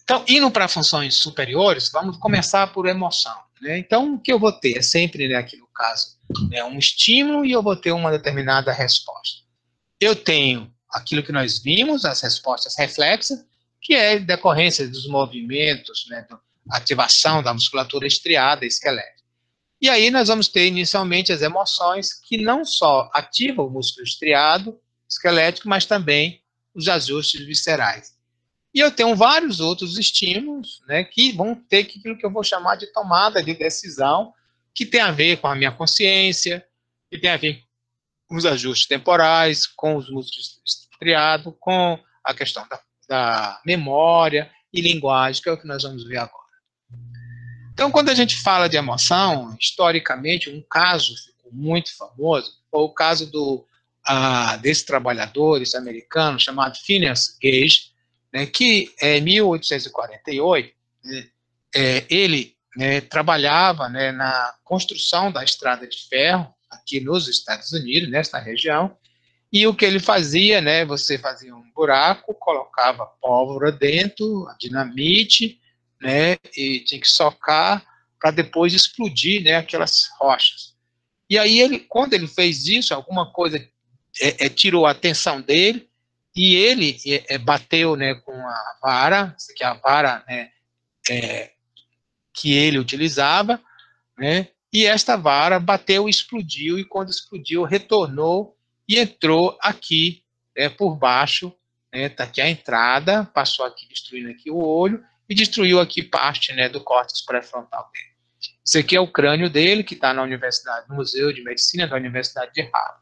Então, indo para funções superiores, vamos começar por emoção, né? Então, o que eu vou ter é sempre, né, aqui no caso, né, um estímulo e eu vou ter uma determinada resposta. Eu tenho aquilo que nós vimos, as respostas reflexas, que é decorrência dos movimentos, né, da ativação da musculatura estriada e esquelética. E aí nós vamos ter inicialmente as emoções, que não só ativam o músculo estriado, esquelético, mas também os ajustes viscerais. E eu tenho vários outros estímulos, né, que vão ter aquilo que eu vou chamar de tomada de decisão, que tem a ver com a minha consciência, que tem a ver com os ajustes temporais, com os músculos estriados, com a questão da memória e linguagem, que é o que nós vamos ver agora. Então, quando a gente fala de emoção, historicamente, um caso ficou muito famoso, foi o caso desse trabalhador americano chamado Phineas Gage, né, que em 1848, né, ele, né, trabalhava, né, na construção da estrada de ferro aqui nos Estados Unidos, nesta região, e o que ele fazia, né, você fazia um buraco, colocava pólvora dentro, dinamite, né, e tinha que socar para depois explodir, né, aquelas rochas. E aí ele, quando ele fez isso, alguma coisa tirou a atenção dele e ele bateu, né, com a vara, que é a vara, né, que ele utilizava, né, e esta vara bateu e explodiu, e quando explodiu, retornou e entrou aqui, por baixo, né, tá aqui a entrada, passou aqui, destruindo aqui o olho, e destruiu aqui parte, né, do córtex pré-frontal dele. Esse aqui é o crânio dele, que está na Universidade, no Museu de Medicina da Universidade de Harvard.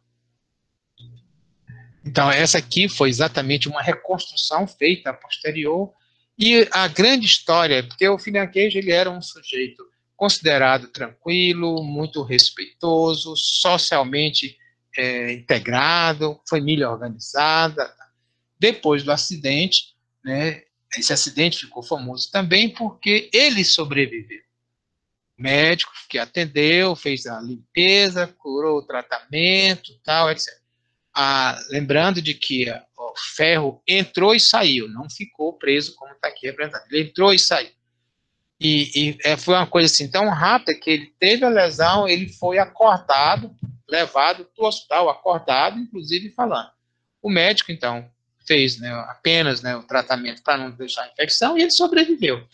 Então, essa aqui foi exatamente uma reconstrução feita a posterior, e a grande história, porque o Phineas Gage, ele era um sujeito considerado tranquilo, muito respeitoso, socialmente integrado, família organizada. Depois do acidente, né, esse acidente ficou famoso também porque ele sobreviveu. O médico que atendeu, fez a limpeza, curou o tratamento, tal, etc. Lembrando de que o ferro entrou e saiu, não ficou preso como está aqui representado. Ele entrou e saiu. E foi uma coisa assim tão rápida que ele teve a lesão, ele foi acordado, levado para o hospital, acordado, inclusive falando. O médico, então, fez, né, apenas, né, o tratamento para não deixar a infecção e ele sobreviveu.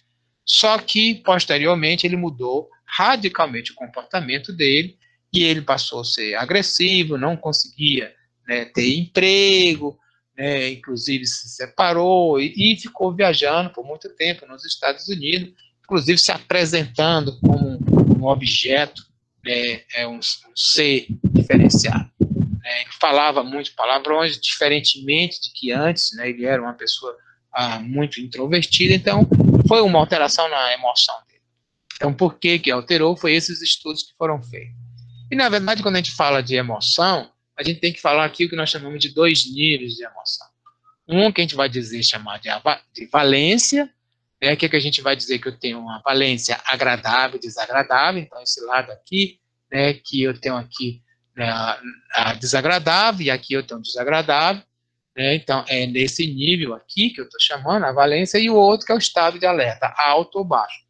Só que, posteriormente, ele mudou radicalmente o comportamento dele e ele passou a ser agressivo, não conseguia, né, ter emprego, né, inclusive se separou e ficou viajando por muito tempo nos Estados Unidos, inclusive se apresentando como um objeto, né, um ser diferenciado. Ele falava muitos palavrões, diferentemente de que antes, né, ele era uma pessoa muito introvertida, então foi uma alteração na emoção dele. Então, por que alterou? Foi esses estudos que foram feitos. E, na verdade, quando a gente fala de emoção, a gente tem que falar aqui o que nós chamamos de dois níveis de emoção. Um que a gente vai dizer, chamar de valência, né, que a gente vai dizer que eu tenho uma valência agradável e desagradável, então esse lado aqui, né, que eu tenho aqui, né, a desagradável, e aqui eu tenho desagradável, né, então é nesse nível aqui que eu estou chamando a valência, e o outro que é o estado de alerta, alto ou baixo.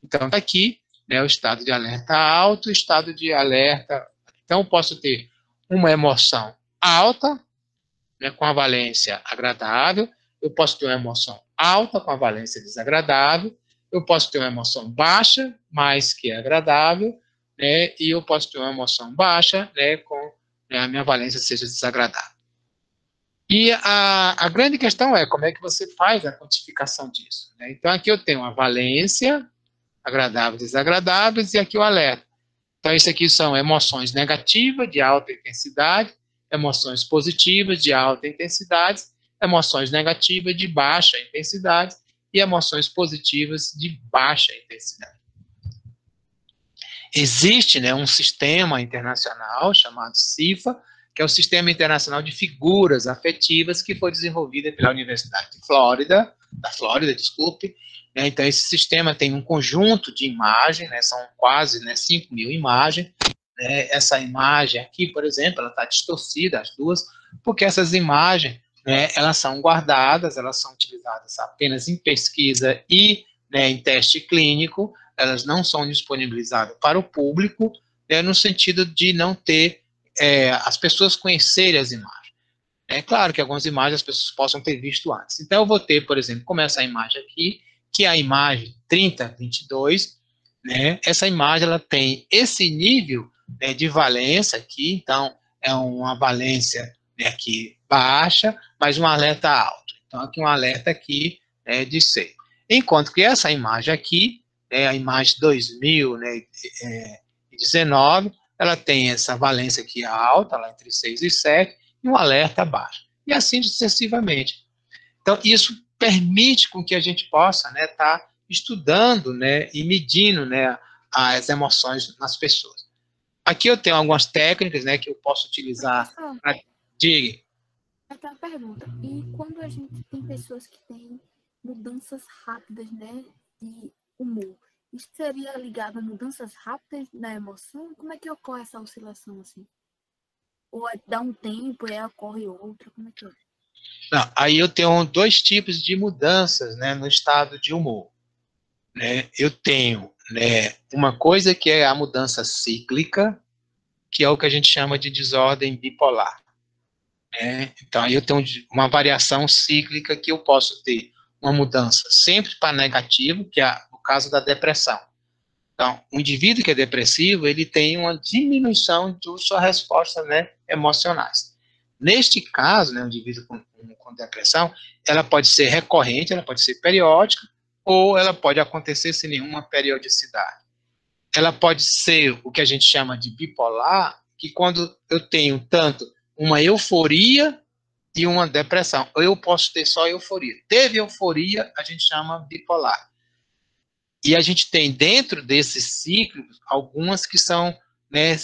Então aqui, né, o estado de alerta alto, o estado de alerta, então eu posso ter uma emoção alta, né, com a valência agradável, eu posso ter uma emoção alta com a valência desagradável, eu posso ter uma emoção baixa, mais que agradável, né, e eu posso ter uma emoção baixa, né, com, né, a minha valência seja desagradável. E a grande questão é como é que você faz a quantificação disso, né? Então aqui eu tenho a valência, agradável, desagradáveis, e aqui o alerta. Então isso aqui são emoções negativas de alta intensidade, emoções positivas de alta intensidade, emoções negativas de baixa intensidade e emoções positivas de baixa intensidade. Existe, né, um sistema internacional chamado CIFA, que é o Sistema Internacional de Figuras Afetivas, que foi desenvolvido pela Universidade de Flórida, desculpe. Né, então, esse sistema tem um conjunto de imagens, né, são quase, né, 5.000 imagens. Né, essa imagem aqui, por exemplo, ela está distorcida, as duas, porque essas imagens, né, elas são guardadas, elas são utilizadas apenas em pesquisa e, né, em teste clínico, elas não são disponibilizadas para o público, né, no sentido de não ter as pessoas conhecerem as imagens. É claro que algumas imagens as pessoas possam ter visto antes. Então, eu vou ter, por exemplo, como essa imagem aqui, que é a imagem 3022, né? Essa imagem ela tem esse nível, né, de valência aqui, então é uma valência, né, aqui baixa, mas um alerta alto. Então, aqui um alerta aqui, de 6. Enquanto que essa imagem aqui, a imagem 2019, ela tem essa valência aqui alta, lá entre 6 e 7, e um alerta baixo. E assim sucessivamente. Então, isso permite com que a gente possa, né, tá estudando, né, e medindo, né, as emoções nas pessoas. Aqui eu tenho algumas técnicas, né, que eu posso utilizar Professor, para... Diga. até uma pergunta. E quando a gente tem pessoas que têm mudanças rápidas, né, de humor, isso seria ligado a mudanças rápidas na emoção? Como é que ocorre essa oscilação assim? Ou dá um tempo e aí ocorre outra? Como é que é? Não, aí eu tenho dois tipos de mudanças, né, no estado de humor. Né? Eu tenho, né, uma coisa que é a mudança cíclica, que é o que a gente chama de desordem bipolar. Né? Então, aí eu tenho uma variação cíclica que eu posso ter uma mudança sempre para negativo, que é o caso da depressão. Então, o indivíduo que é depressivo, ele tem uma diminuição de suas respostas, né, emocionais. Neste caso, né, o indivíduo com depressão, ela pode ser recorrente, ela pode ser periódica, ou ela pode acontecer sem nenhuma periodicidade. Ela pode ser o que a gente chama de bipolar, que quando eu tenho tanto uma euforia e uma depressão, ou eu posso ter só euforia. Teve euforia, a gente chama bipolar. E a gente tem dentro desses ciclos algumas que são, né,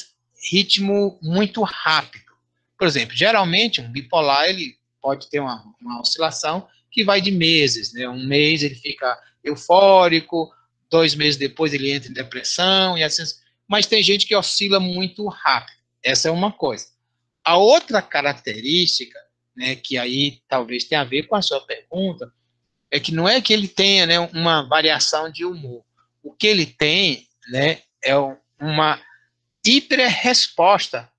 ritmo muito rápido. Por exemplo, geralmente um bipolar ele pode ter uma oscilação que vai de meses, né? Um mês ele fica eufórico, 2 meses depois ele entra em depressão e assim. Mas tem gente que oscila muito rápido. Essa é uma coisa. A outra característica, né, que aí talvez tenha a ver com a sua pergunta, é que não é que ele tenha, né, uma variação de humor. O que ele tem, né, é uma hiperresposta,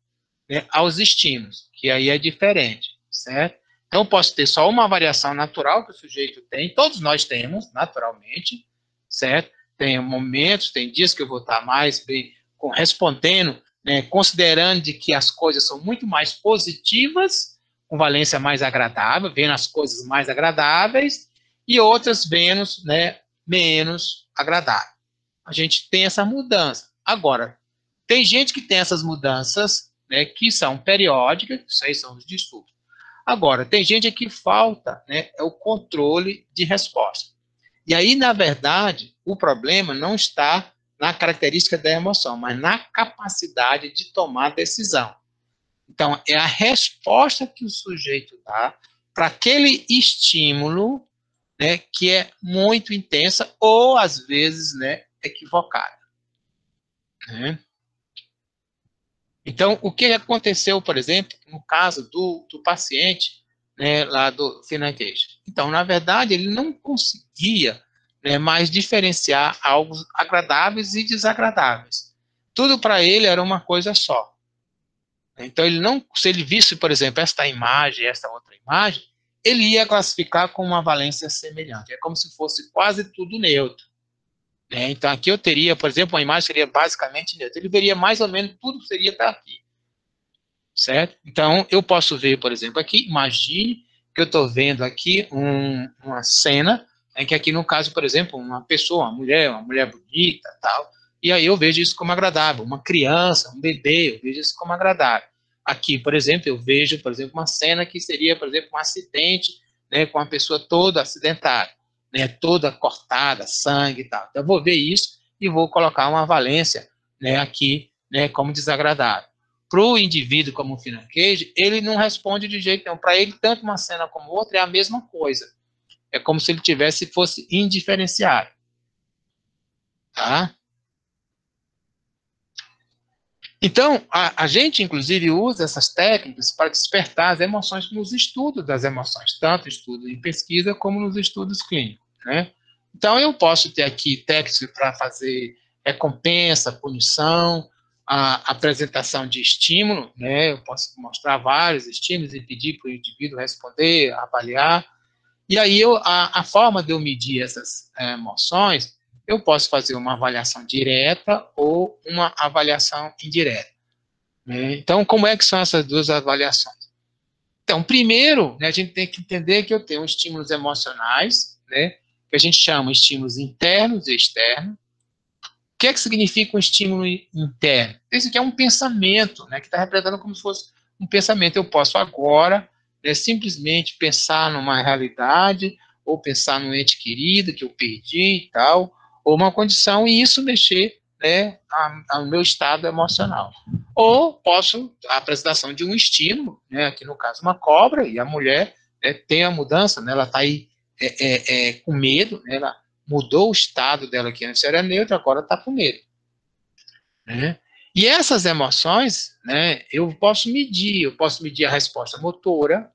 né, aos estímulos, que aí é diferente, certo? Então, eu posso ter só uma variação natural que o sujeito tem, todos nós temos, naturalmente, certo? Tem momentos, tem dias que eu vou estar mais bem respondendo, né, considerando de que as coisas são muito mais positivas, com valência mais agradável, vendo as coisas mais agradáveis, e outras menos, né, menos agradáveis. A gente tem essa mudança. Agora, tem gente que tem essas mudanças, né, que são periódicas, isso aí são os distúrbios. Agora, tem gente que falta, né, é o controle de resposta. E aí, na verdade, o problema não está na característica da emoção, mas na capacidade de tomar decisão. Então, é a resposta que o sujeito dá para aquele estímulo, né, que é muito intensa ou, às vezes, né, equivocada. Né? Então, o que aconteceu, por exemplo, no caso do paciente, né, lá do Financage? Então, na verdade, ele não conseguia, né, mais diferenciar algo agradáveis e desagradáveis. Tudo para ele era uma coisa só. Então, ele não, se ele visse, por exemplo, esta imagem, esta outra imagem, ele ia classificar com uma valência semelhante. É como se fosse quase tudo neutro. Né? Então, aqui eu teria, por exemplo, uma imagem seria basicamente neutra. Ele veria mais ou menos tudo que seria estar aqui. Certo? Então, eu posso ver, por exemplo, aqui, imagine que eu estou vendo aqui uma cena, em que aqui no caso, por exemplo, uma pessoa, uma mulher bonita, tal, e aí eu vejo isso como agradável, uma criança, um bebê, eu vejo isso como agradável. Aqui, por exemplo, eu vejo, por exemplo, uma cena que seria, por exemplo, um acidente, né, com uma pessoa toda acidentada, né, toda cortada, sangue e tal. Então, eu vou ver isso e vou colocar uma valência, né, aqui, né, como desagradável. Para o indivíduo como o Financage, ele não responde de jeito nenhum. Para ele, tanto uma cena como outra é a mesma coisa. É como se ele fosse indiferenciado. Tá? Então, a gente, inclusive, usa essas técnicas para despertar as emoções nos estudos das emoções, tanto estudo em pesquisa como nos estudos clínicos, né? Então, eu posso ter aqui técnicas para fazer recompensa, punição, a apresentação de estímulo, né? Eu posso mostrar vários estímulos e pedir para o indivíduo responder, avaliar. E aí, a forma de eu medir essas emoções, eu posso fazer uma avaliação direta ou uma avaliação indireta, né? Então, como é que são essas duas avaliações? Então, primeiro, né, a gente tem que entender que eu tenho estímulos emocionais, né, que a gente chama estímulos internos e externos. O que é que significa um estímulo interno? Isso aqui é um pensamento, né, que está representando como se fosse um pensamento. Eu posso agora, né, simplesmente pensar numa realidade, ou pensar num ente querido que eu perdi e tal, ou uma condição, e isso mexer, né, ao meu estado emocional. Ou posso, a apresentação de um estímulo, né, aqui no caso uma cobra, e a mulher, né, tem a mudança, né, ela está aí com medo, né, ela mudou o estado dela, que antes era neutro, agora está com medo, né? E essas emoções, né, eu posso medir a resposta motora,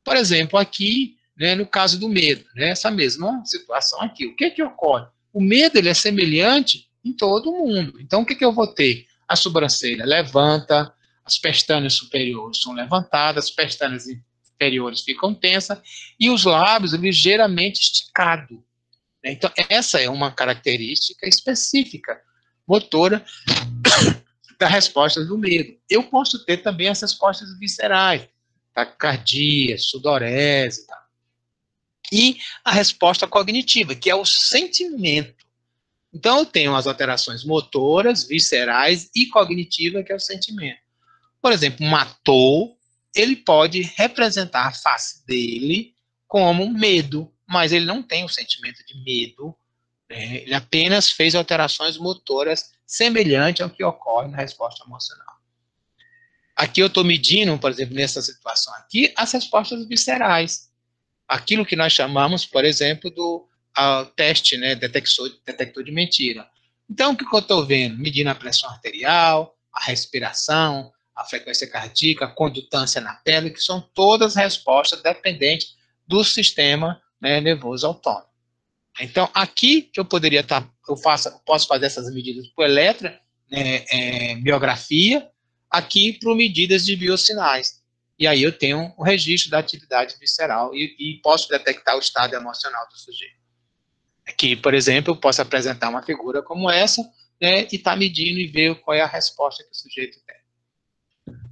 por exemplo, aqui, né, no caso do medo, né, essa mesma situação aqui. O que ocorre? O medo, ele é semelhante em todo mundo. Então, o que eu vou ter? A sobrancelha levanta, as pestanas superiores são levantadas, as pestanas inferiores ficam tensas e os lábios ligeiramente esticados. Então, essa é uma característica específica, motora, da resposta do medo. Eu posso ter também as respostas viscerais, taquicardia, sudorese, tá? E a resposta cognitiva, que é o sentimento. Então, eu tenho as alterações motoras, viscerais e cognitivas, que é o sentimento. Por exemplo, um ator, ele pode representar a face dele como medo, mas ele não tem o sentimento de medo, né? Ele apenas fez alterações motoras semelhantes ao que ocorre na resposta emocional. Aqui eu estou medindo, por exemplo, nessa situação aqui, as respostas viscerais. Aquilo que nós chamamos, por exemplo, do teste, né, detector de mentira. Então, o que eu estou vendo? Medindo a pressão arterial, a respiração, a frequência cardíaca, a condutância na pele, que são todas respostas dependentes do sistema, né, nervoso autônomo. Então, aqui que eu poderia estar, posso fazer essas medidas por eletromiografia, aqui por medidas de biosinais. E aí eu tenho o registro da atividade visceral e posso detectar o estado emocional do sujeito. Aqui, por exemplo, eu posso apresentar uma figura como essa, né, e estar medindo e ver qual é a resposta que o sujeito tem,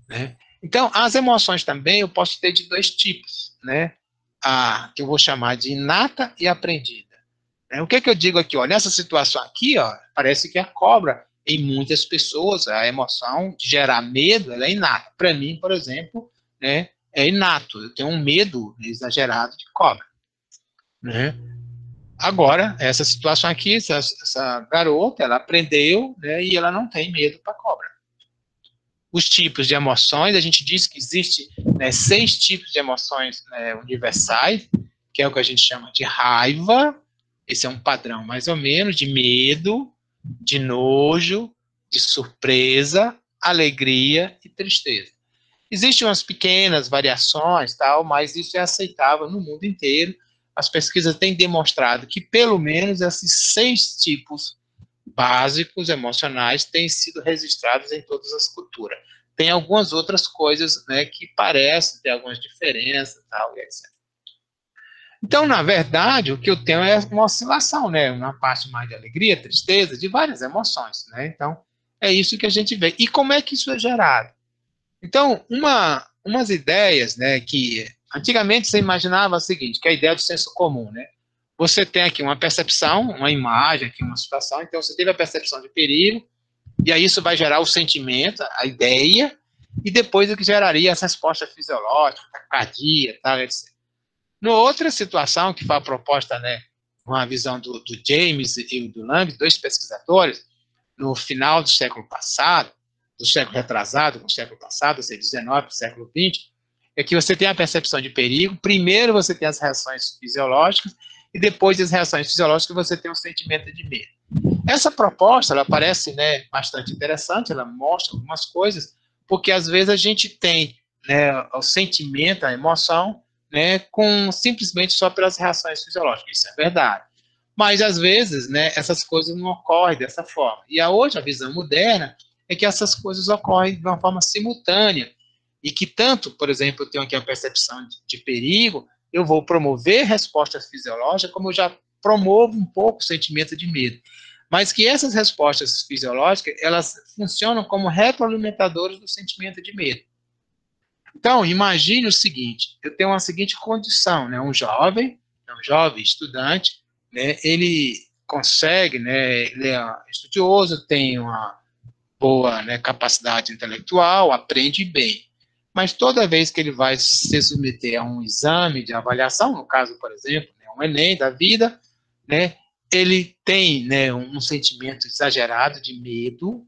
né? Então, as emoções também eu posso ter de dois tipos, né? A que eu vou chamar de inata e aprendida. O que eu digo aqui? Ó, nessa situação aqui, ó, parece que a cobra, em muitas pessoas, a emoção de gerar medo, ela é inata. Para mim, por exemplo, né, é inato. Eu tenho um medo exagerado de cobra, né? Agora, essa situação aqui, essa garota, ela aprendeu, né, e ela não tem medo para cobra. Os tipos de emoções, a gente diz que existe, né, 6 tipos de emoções, né, universais, que é o que a gente chama de raiva. Esse é um padrão mais ou menos de medo, de nojo, de surpresa, alegria e tristeza. Existem umas pequenas variações, tal, mas isso é aceitável no mundo inteiro. As pesquisas têm demonstrado que pelo menos esses 6 tipos básicos emocionais têm sido registrados em todas as culturas. Tem algumas outras coisas, né, que parecem ter algumas diferenças, tal, e etc. Então, na verdade, o que eu tenho é uma oscilação, né? Uma parte mais de alegria, tristeza, de várias emoções, né? Então, é isso que a gente vê. E como é que isso é gerado? Então, umas ideias, né, que antigamente você imaginava o seguinte, que é a ideia do senso comum, né? Você tem aqui uma percepção, uma imagem, aqui uma situação, então você teve a percepção de perigo, e aí isso vai gerar o sentimento, a ideia, e depois o que geraria essa resposta fisiológica, cardíaca, tal, etc. No outra situação, que foi a proposta, né, uma visão do James e do Lamb, 2 pesquisadores, no final do século passado, do século retrasado, do século passado, ou seja, 19 para o século 20, é que você tem a percepção de perigo, primeiro você tem as reações fisiológicas, e depois das reações fisiológicas você tem o sentimento de medo. Essa proposta, ela parece, né, bastante interessante, ela mostra algumas coisas, porque às vezes a gente tem, né, o sentimento, a emoção, né, simplesmente só pelas reações fisiológicas, isso é verdade. Mas às vezes, né, essas coisas não ocorrem dessa forma. E hoje a visão moderna é que essas coisas ocorrem de uma forma simultânea, e que tanto, por exemplo, eu tenho aqui a percepção de perigo, eu vou promover respostas fisiológicas, como eu já promovo um pouco o sentimento de medo. Mas que essas respostas fisiológicas, elas funcionam como retroalimentadores do sentimento de medo. Então, imagine o seguinte, eu tenho uma seguinte condição, né, um jovem estudante, né, ele consegue, né, ele é estudioso, tem uma boa, né, capacidade intelectual, aprende bem. Mas toda vez que ele vai se submeter a um exame de avaliação, no caso, por exemplo, né, um Enem da vida, né, ele tem, né, um sentimento exagerado de medo,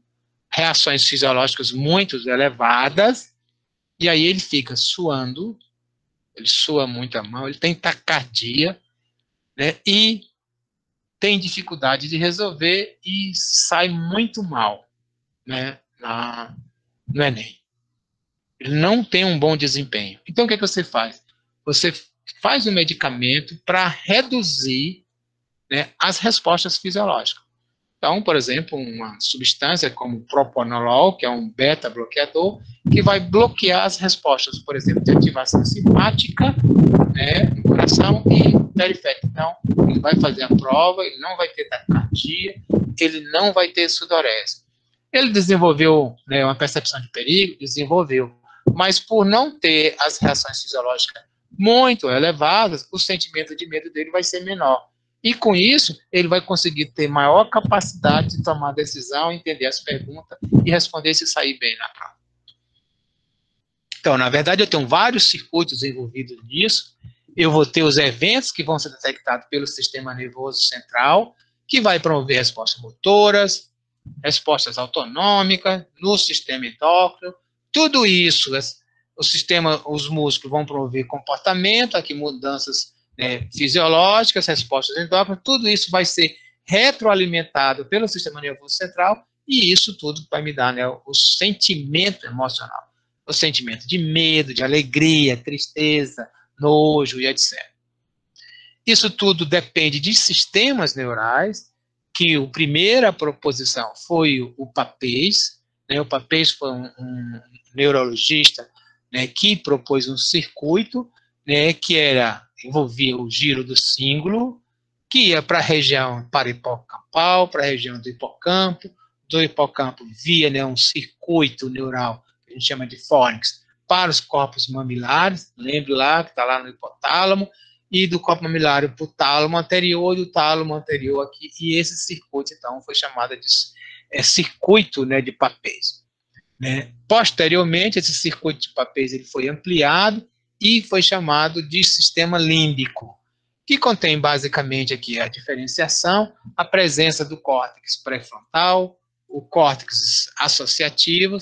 reações fisiológicas muito elevadas, e aí ele fica suando, ele sua muito a mão, ele tem taquicardia, né, e tem dificuldade de resolver e sai muito mal, né, no Enem. Ele não tem um bom desempenho. Então, o que, é que você faz? Você faz um medicamento para reduzir, né, as respostas fisiológicas. Então, por exemplo, uma substância como o propanolol, que é um beta-bloqueador, que vai bloquear as respostas, por exemplo, de ativação simpática, né, no coração e periférico. Então, ele vai fazer a prova, ele não vai ter taquicardia, ele não vai ter sudorese. Ele desenvolveu, né, uma percepção de perigo, desenvolveu, mas por não ter as reações fisiológicas muito elevadas, o sentimento de medo dele vai ser menor. E com isso, ele vai conseguir ter maior capacidade de tomar decisão, entender as perguntas e responder se sair bem na prova. Então, na verdade, eu tenho vários circuitos envolvidos nisso. Eu vou ter os eventos que vão ser detectados pelo sistema nervoso central, que vai promover respostas motoras, respostas autonômicas, no sistema endócrino. Tudo isso, os músculos vão promover comportamento, aqui mudanças, né, fisiológicas, respostas endócrinas, tudo isso vai ser retroalimentado pelo sistema nervoso central, e isso tudo vai me dar, né, o sentimento emocional, o sentimento de medo, de alegria, tristeza, nojo e etc. Isso tudo depende de sistemas neurais, que a primeira proposição foi o Papez, né? O Papez foi um neurologista, né, que propôs um circuito, né, que envolvia o giro do cíngulo, que ia para a região parahipocampal, para a região do hipocampo via, né, um circuito neural, que a gente chama de fônix, para os corpos mamilares, lembre lá, que está lá no hipotálamo, e do corpo mamilário para o tálamo anterior, e do tálamo anterior aqui, e esse circuito, então, foi chamado de circuito, né, de Papez. Né? Posteriormente, esse circuito de Papez ele foi ampliado e foi chamado de sistema límbico, que contém basicamente aqui a diferenciação, a presença do córtex pré-frontal, o córtex associativo,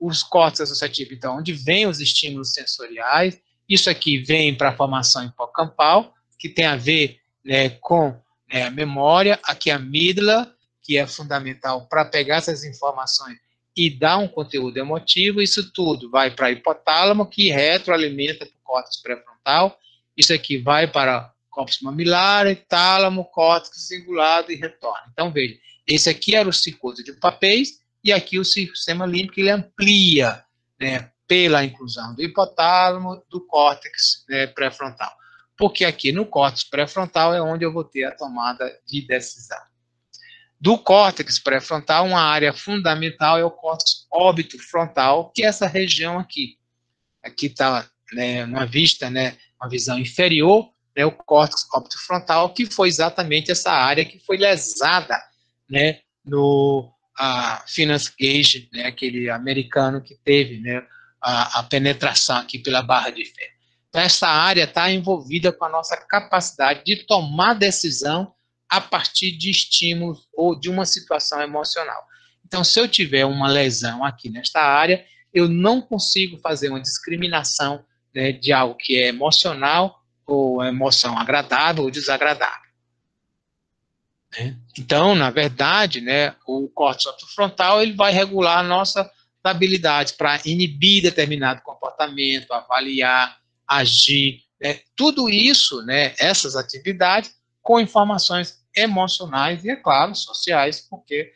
os córtex associativos, então, onde vêm os estímulos sensoriais. Isso aqui vem para a formação hipocampal, que tem a ver, né, com, né, a memória, aqui a amígdala, que é fundamental para pegar essas informações e dar um conteúdo emotivo. Isso tudo vai para o hipotálamo, que retroalimenta o córtex pré-frontal. Isso aqui vai para o córtex mamilar, tálamo, córtex cingulado e retorna. Então, veja, esse aqui era o circuito de Papez, e aqui o sistema límbico ele amplia, né, pela inclusão do hipotálamo, do córtex, né, pré-frontal. Porque aqui no córtex pré-frontal é onde eu vou ter a tomada de decisão. Do córtex pré-frontal, uma área fundamental é o córtex óbito-frontal, que é essa região aqui. Aqui está, né, uma vista, né, uma visão inferior, né, o córtex óbito-frontal, que foi exatamente essa área que foi lesada, né, no Phineas Gage, né, aquele americano que teve, né, a penetração aqui pela barra de ferro. Então, essa área está envolvida com a nossa capacidade de tomar decisão a partir de estímulos ou de uma situação emocional. Então, se eu tiver uma lesão aqui nesta área, eu não consigo fazer uma discriminação, né, de algo que é emocional ou emoção agradável ou desagradável. né? Então, na verdade, né, o córtex orbitofrontal ele vai regular a nossa habilidade para inibir determinado comportamento, avaliar, agir, né? Tudo isso, né, essas atividades com informações emocionais e, é claro, sociais, porque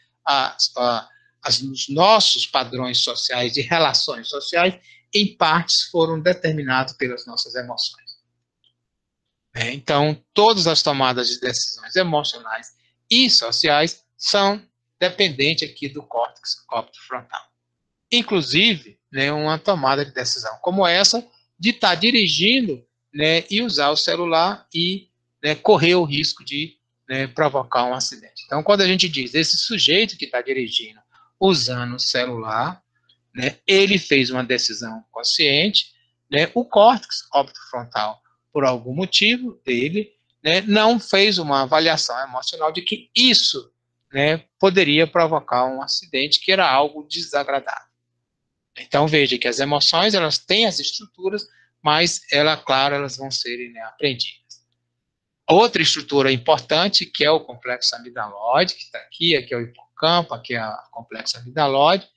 os nossos padrões sociais e relações sociais, em partes, foram determinados pelas nossas emoções. Então, todas as tomadas de decisões emocionais e sociais são dependentes aqui do córtex orbitofrontal. Inclusive, né, uma tomada de decisão como essa, de estar dirigindo, né, e usar o celular e, né, correr o risco de, né, provocar um acidente. Então, quando a gente diz esse sujeito que está dirigindo usando o celular, né, ele fez uma decisão consciente, né, o córtex orbitofrontal, por algum motivo dele, né, não fez uma avaliação emocional de que isso, né, poderia provocar um acidente, que era algo desagradável. Então, veja que as emoções, elas têm as estruturas, mas, claro, elas vão serem, né, aprendidas. Outra estrutura importante, que é o complexo amidalóide, que está aqui é o hipocampo, aqui é o complexo amidalóide.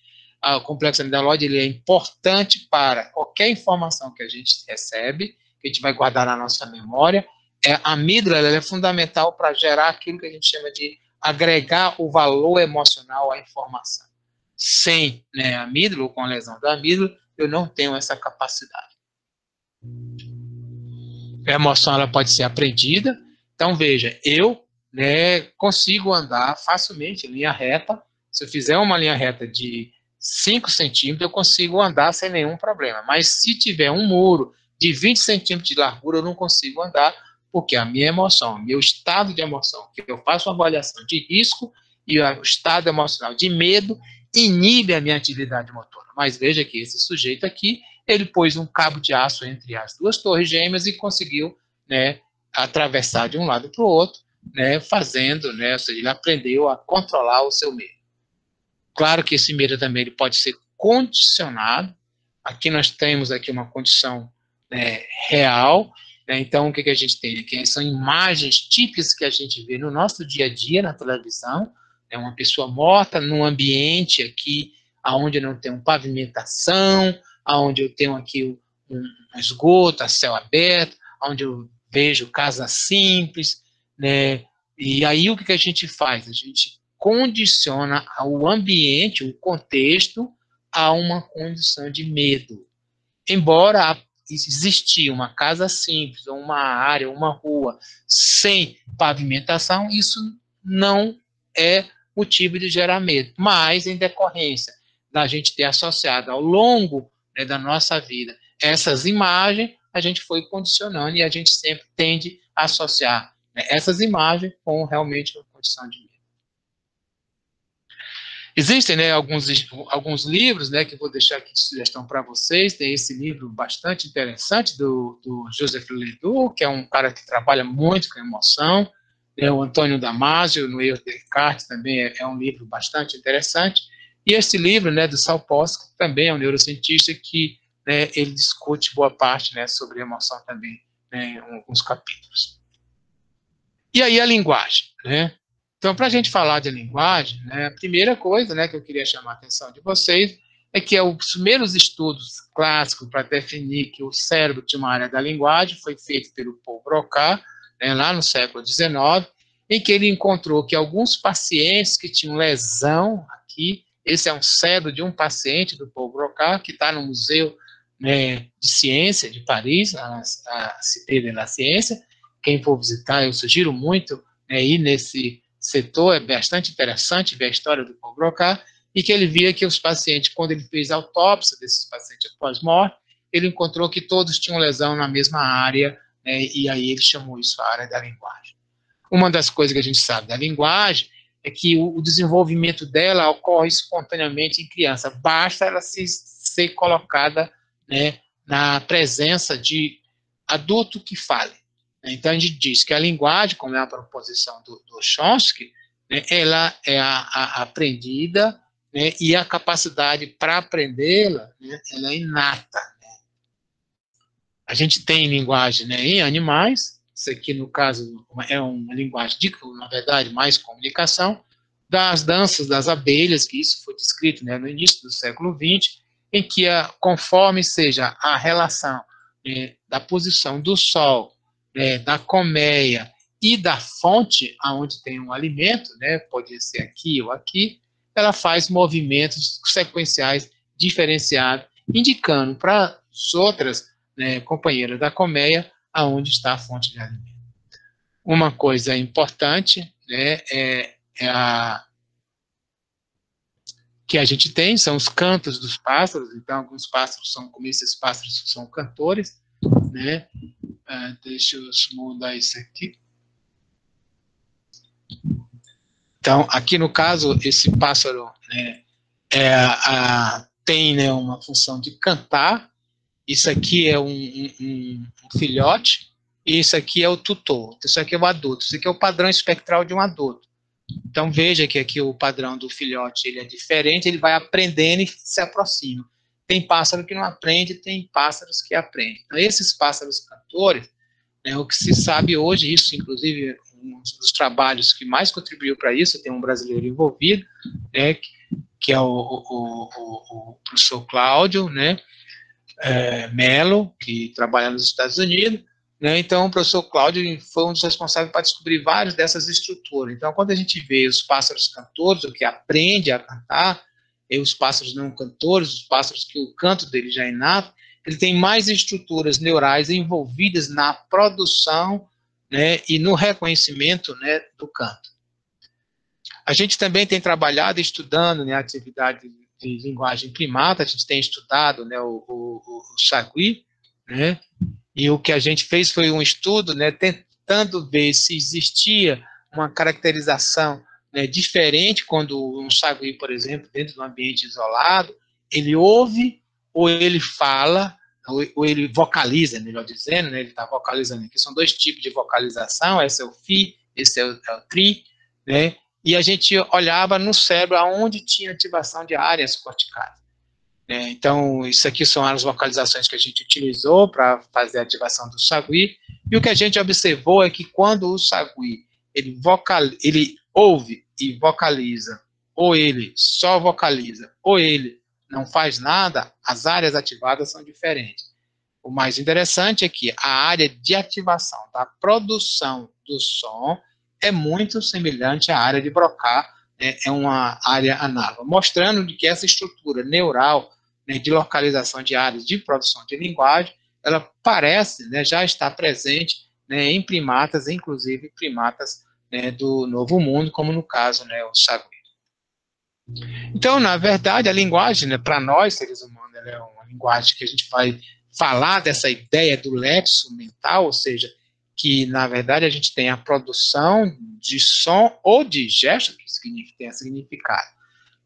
O complexo amidalóide ele é importante para qualquer informação que a gente recebe, que a gente vai guardar na nossa memória. A amígdala ela é fundamental para gerar aquilo que a gente chama de agregar o valor emocional à informação. Sem, né, amígdala, ou com a lesão da amígdala, eu não tenho essa capacidade. A emoção ela pode ser aprendida. Então, veja, eu, né, consigo andar facilmente em linha reta. Se eu fizer uma linha reta de 5 centímetros, eu consigo andar sem nenhum problema. Mas se tiver um muro de 20 centímetros de largura, eu não consigo andar, porque a minha emoção, o meu estado de emoção, que eu faço uma avaliação de risco, e o estado emocional de medo, inibe a minha atividade motora. Mas veja que esse sujeito aqui, ele pôs um cabo de aço entre as duas torres gêmeas e conseguiu, né, atravessar de um lado para o outro, né, fazendo, né, ou seja, ele aprendeu a controlar o seu medo. Claro que esse medo também ele pode ser condicionado. Aqui nós temos aqui uma condição, né, real, né, então o que a gente tem aqui são imagens típicas que a gente vê no nosso dia a dia na televisão, é uma pessoa morta num ambiente aqui onde não tem uma pavimentação, onde eu tenho aqui um esgoto a céu aberto, onde eu vejo casa simples, né? E aí o que a gente faz? A gente condiciona o ambiente, o contexto, a uma condição de medo. Embora existir uma casa simples, ou uma área, uma rua sem pavimentação, isso não é motivo de gerar medo. Mas, em decorrência da gente ter associado ao longo, né, da nossa vida essas imagens, a gente foi condicionando e a gente sempre tende a associar, né, essas imagens com realmente uma condição de medo. Existem, né, alguns livros, né, que eu vou deixar aqui de sugestão para vocês. Tem esse livro bastante interessante do Joseph Ledoux, que é um cara que trabalha muito com emoção. O Antônio Damasio, no Erro de Descartes, também é um livro bastante interessante. E esse livro, né, do Sapolsky, também é um neurocientista que, né, ele discute boa parte, né, sobre emoção também, né, em alguns capítulos. E aí a linguagem, né? Então, para a gente falar de linguagem, né, a primeira coisa, né, que eu queria chamar a atenção de vocês é que os primeiros estudos clássicos para definir que o cérebro tinha uma área da linguagem foi feito pelo Paul Broca, né, lá no século XIX, em que ele encontrou que alguns pacientes que tinham lesão aqui, esse é um cérebro de um paciente do Paul Broca, que está no Museu, né, de Ciência de Paris, a Cité de la Ciência. Quem for visitar, eu sugiro muito, né, ir nesse setor, é bastante interessante ver a história do Paul Broca, e que ele via que os pacientes, quando ele fez a autópsia desses pacientes após morte, ele encontrou que todos tinham lesão na mesma área, né, e aí ele chamou isso a área da linguagem. Uma das coisas que a gente sabe da linguagem é que o desenvolvimento dela ocorre espontaneamente em criança, basta ela ser colocada, né, na presença de adulto que fale. Então, a gente diz que a linguagem, como é a proposição do Chomsky, né, ela é aprendida, né, e a capacidade para aprendê-la, né, ela é inata. Né? A gente tem linguagem, né, em animais, isso aqui, no caso, é uma linguagem de, na verdade, mais comunicação, das danças das abelhas, que isso foi descrito, né, no início do século XX, em que, conforme seja a relação da posição do Sol, da colmeia e da fonte onde tem um alimento, né, pode ser aqui ou aqui, ela faz movimentos sequenciais diferenciados, indicando para as outras, né, companheiras da colmeia aonde está a fonte de alimento. Uma coisa importante, né, que a gente tem são os cantos dos pássaros. Então, alguns pássaros são, como esses pássaros, são cantores, né? Deixa eu mudar isso aqui. Então, aqui no caso, esse pássaro, né, tem, né, uma função de cantar. Isso aqui é um filhote, e isso aqui é o tutor. Isso aqui é o adulto. Isso aqui é o padrão espectral de um adulto. Então, veja que aqui o padrão do filhote ele é diferente, ele vai aprendendo e se aproxima. Tem pássaro que não aprende, tem pássaros que aprendem. Então, esses pássaros cantores, né, o que se sabe hoje, isso, inclusive, um dos trabalhos que mais contribuiu para isso, tem um brasileiro envolvido, né, que é o professor Cláudio, né, Mello, que trabalha nos Estados Unidos, né? Então, o professor Cláudio foi um dos responsáveis para descobrir várias dessas estruturas. Então, quando a gente vê os pássaros cantores, o que aprende a cantar, e os pássaros não cantores, os pássaros que o canto dele já é inato, ele tem mais estruturas neurais envolvidas na produção, né, e no reconhecimento, né, do canto. A gente também tem trabalhado estudando, né, a atividade de linguagem primata. A gente tem estudado, né, o sagui, né, e o que a gente fez foi um estudo, né, tentando ver se existia uma caracterização, né, diferente quando um sagui, por exemplo, dentro de um ambiente isolado, ele ouve ou ele fala, ou ele vocaliza, melhor dizendo, né, ele está vocalizando. Aqui são dois tipos de vocalização, esse é o fi, esse é o tri, né, e a gente olhava no cérebro aonde tinha ativação de áreas corticais. Então, isso aqui são as vocalizações que a gente utilizou para fazer a ativação do sagui, e o que a gente observou é que quando o sagui ele ouve e vocaliza, ou ele só vocaliza, ou ele não faz nada, as áreas ativadas são diferentes. O mais interessante é que a área de ativação da produção do som é muito semelhante à área de Broca, né, é uma área análoga, mostrando que essa estrutura neural, né, de localização de áreas de produção de linguagem, ela parece, né, já estar presente, né, em primatas, inclusive primatas, né, do Novo Mundo, como no caso, né, o sagui. Então, na verdade, a linguagem, né, para nós, seres humanos, ela é uma linguagem que a gente vai falar dessa ideia do lexo mental, ou seja, que, na verdade, a gente tem a produção de som ou de gesto, que tem significado,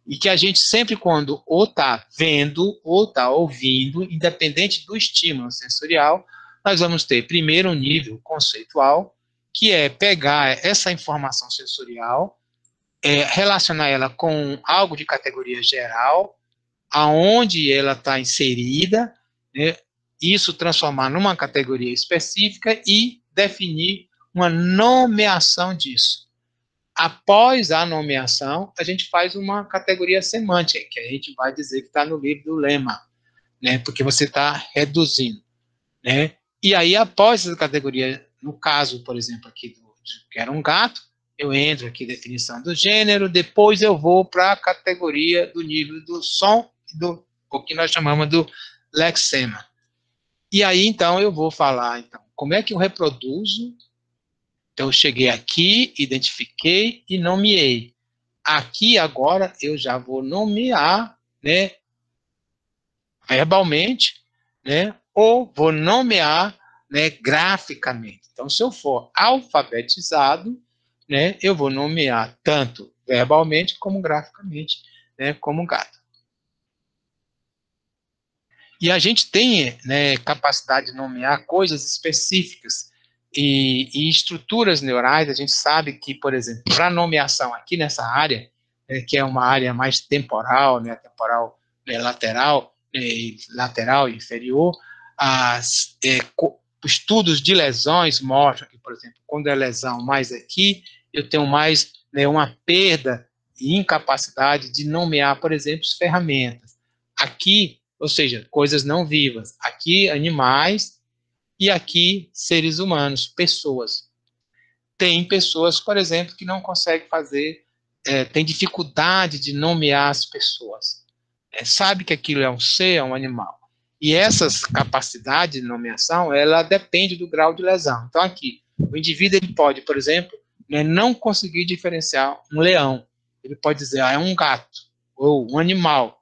e que a gente sempre, quando ou está vendo ou está ouvindo, independente do estímulo sensorial, nós vamos ter primeiro um nível conceitual, que é pegar essa informação sensorial, relacionar ela com algo de categoria geral, aonde ela está inserida, né, isso transformar numa categoria específica e definir uma nomeação disso. Após a nomeação, a gente faz uma categoria semântica, que a gente vai dizer que está no livro do Lema, né, porque você está reduzindo, né? E aí, após essa categoria, no caso, por exemplo, aqui que era um gato, eu entro aqui definição do gênero, depois eu vou para a categoria do nível do som, o que nós chamamos do lexema. E aí, então, eu vou falar, então, como é que eu reproduzo. Então, eu cheguei aqui, identifiquei e nomeei. Aqui, agora, eu já vou nomear, né, verbalmente, né, ou vou nomear, né, graficamente. Então, se eu for alfabetizado, né, eu vou nomear tanto verbalmente como graficamente, né, como gato. E a gente tem, né, capacidade de nomear coisas específicas e estruturas neurais. A gente sabe que, por exemplo, para nomeação aqui nessa área, que é uma área mais temporal, né, temporal, lateral e inferior, estudos de lesões mostram que, por exemplo, quando é lesão mais aqui, eu tenho mais, né, uma perda e incapacidade de nomear, por exemplo, ferramentas. Aqui, ou seja, coisas não vivas. Aqui, animais, e aqui, seres humanos, pessoas. Tem pessoas, por exemplo, que não conseguem fazer, tem dificuldade de nomear as pessoas. Sabe que aquilo é um ser, é um animal. E essas capacidades de nomeação, ela depende do grau de lesão. Então, aqui, o indivíduo ele pode, por exemplo, né, não conseguir diferenciar um leão. Ele pode dizer, é um gato, ou um animal,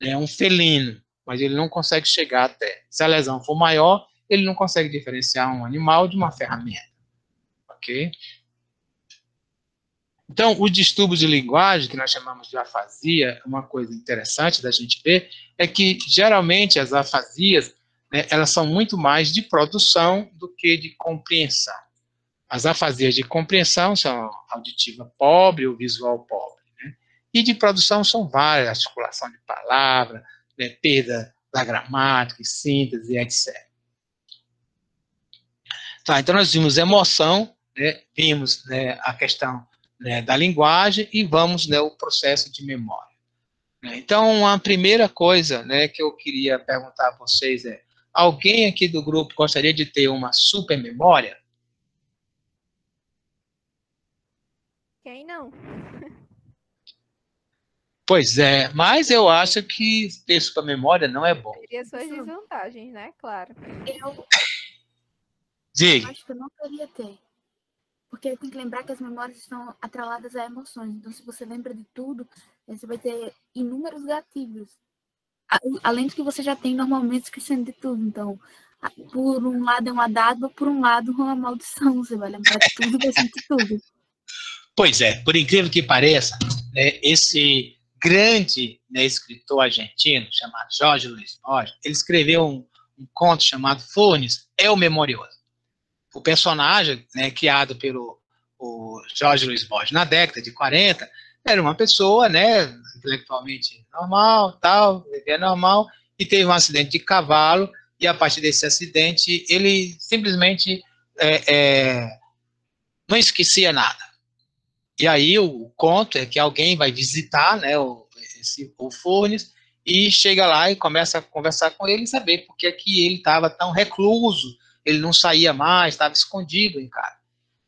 é um felino, mas ele não consegue chegar até. Se a lesão for maior, ele não consegue diferenciar um animal de uma ferramenta. Ok? Então, o distúrbio de linguagem, que nós chamamos de afasia, uma coisa interessante da gente ver, é que, geralmente, as afasias, né, elas são muito mais de produção do que de compreensão. As afasias de compreensão são auditiva pobre ou visual pobre. Né? E de produção são várias, articulação de palavra, né, perda da gramática, síntese, etc. Tá, então, nós vimos emoção, né, vimos, né, a questão, né, da linguagem e vamos, né, o processo de memória. Então, a primeira coisa, né, que eu queria perguntar a vocês é: alguém aqui do grupo gostaria de ter uma super memória? Quem não? Pois é, mas eu acho que ter super memória não é bom. Teria suas desvantagens, né? Claro. Eu Diga. acho que eu não queria ter. Porque tem que lembrar que as memórias estão atreladas a emoções. Então, se você lembra de tudo, você vai ter inúmeros gatilhos. Além do que você já tem normalmente esquecendo de tudo. Então, por um lado é uma dádiva, por um lado é uma maldição. Você vai lembrar de tudo e vai sentir tudo. Pois é, por incrível que pareça, né, esse grande, né, escritor argentino chamado Jorge Luis Borges, ele escreveu um conto chamado Furnes, é o Memorioso. O personagem, né, criado pelo Jorge Luis Borges na década de 40, era uma pessoa, né, intelectualmente normal, tal, vivia normal, e teve um acidente de cavalo, e a partir desse acidente, ele simplesmente não esquecia nada. E aí o conto é que alguém vai visitar, né, o Furnes, e chega lá e começa a conversar com ele e saber por que ele estava tão recluso, ele não saía mais, estava escondido em casa.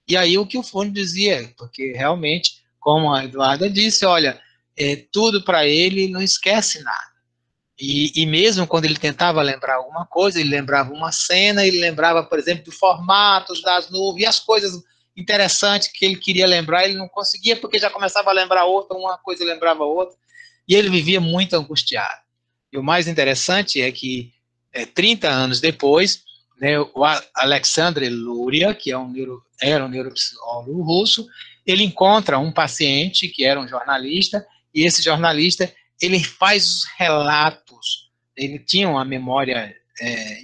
E aí o que o Furnes dizia, porque realmente, como a Eduarda disse, olha, tudo para ele não esquece nada. E mesmo quando ele tentava lembrar alguma coisa, ele lembrava uma cena, ele lembrava, por exemplo, dos formatos das nuvens, e as coisas interessantes que ele queria lembrar, ele não conseguia, porque já começava a lembrar outra, uma coisa lembrava outra, e ele vivia muito angustiado. E o mais interessante é que, 30 anos depois, né, o Alexandre Luria, que era um neuropsicólogo russo, ele encontra um paciente que era um jornalista, e esse jornalista ele faz os relatos, ele tinha uma memória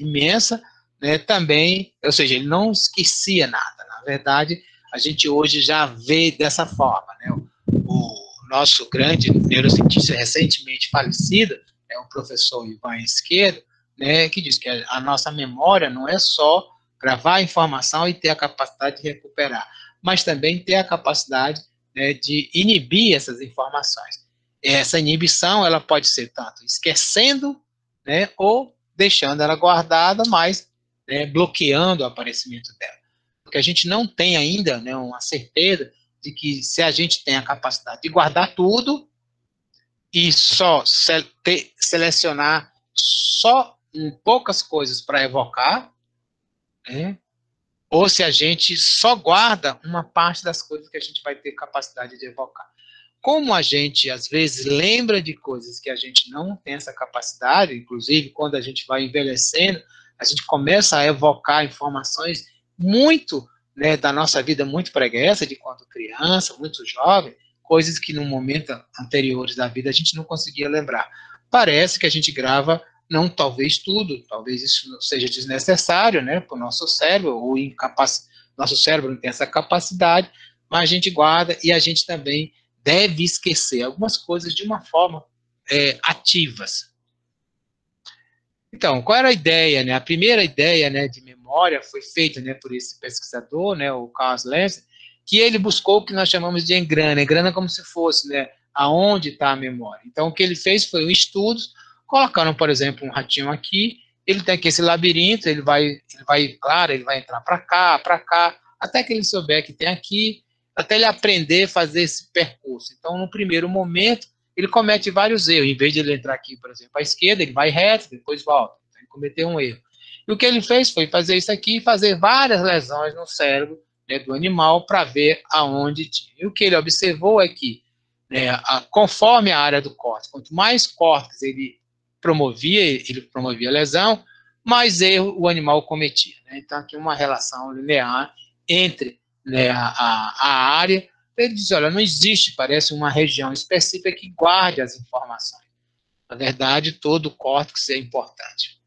imensa, né, também, ou seja, ele não esquecia nada. Na verdade, a gente hoje já vê dessa forma, né? O nosso grande neurocientista recentemente falecido, o professor Ivan Esquerdo, né, que diz que a nossa memória não é só gravar a informação e ter a capacidade de recuperar, mas também ter a capacidade, né, de inibir essas informações. Essa inibição, ela pode ser tanto esquecendo, né, ou deixando ela guardada, mas, né, bloqueando o aparecimento dela. Porque a gente não tem ainda, né, uma certeza de que se a gente tem a capacidade de guardar tudo e só selecionar só poucas coisas para evocar, né, ou se a gente só guarda uma parte das coisas que a gente vai ter capacidade de evocar. Como a gente, às vezes, lembra de coisas que a gente não tem essa capacidade, inclusive quando a gente vai envelhecendo, a gente começa a evocar informações muito, né, da nossa vida muito pregressa, de quando criança, muito jovem, coisas que no momento anteriores da vida a gente não conseguia lembrar. Parece que a gente grava, não talvez tudo, talvez isso seja desnecessário, né, para o nosso cérebro, ou nosso cérebro não tem essa capacidade, mas a gente guarda e a gente também deve esquecer algumas coisas de uma forma ativas. Então, qual era a ideia, né? A primeira ideia, né, de memória foi feita, né, por esse pesquisador, né, o Carl Lenz, que ele buscou o que nós chamamos de engrana. Engrana como se fosse, né, aonde está a memória. Então, o que ele fez foi um estudo, colocando, por exemplo, um ratinho aqui, ele tem aqui esse labirinto, claro, ele vai entrar para cá, até que ele souber que tem aqui, até ele aprender a fazer esse percurso. Então, no primeiro momento, ele comete vários erros. Em vez de ele entrar aqui, por exemplo, à esquerda, ele vai reto, depois volta. Então, ele cometeu um erro. E o que ele fez foi fazer isso aqui e fazer várias lesões no cérebro, né, do animal para ver aonde tinha. E o que ele observou é que, né, conforme a área do córtex, quanto mais córtex ele promovia a lesão, mais erro o animal cometia. Né? Então, aqui uma relação linear entre, né, a área. Ele diz, olha, não existe, parece, uma região específica que guarde as informações. Na verdade, todo o córtex é importante.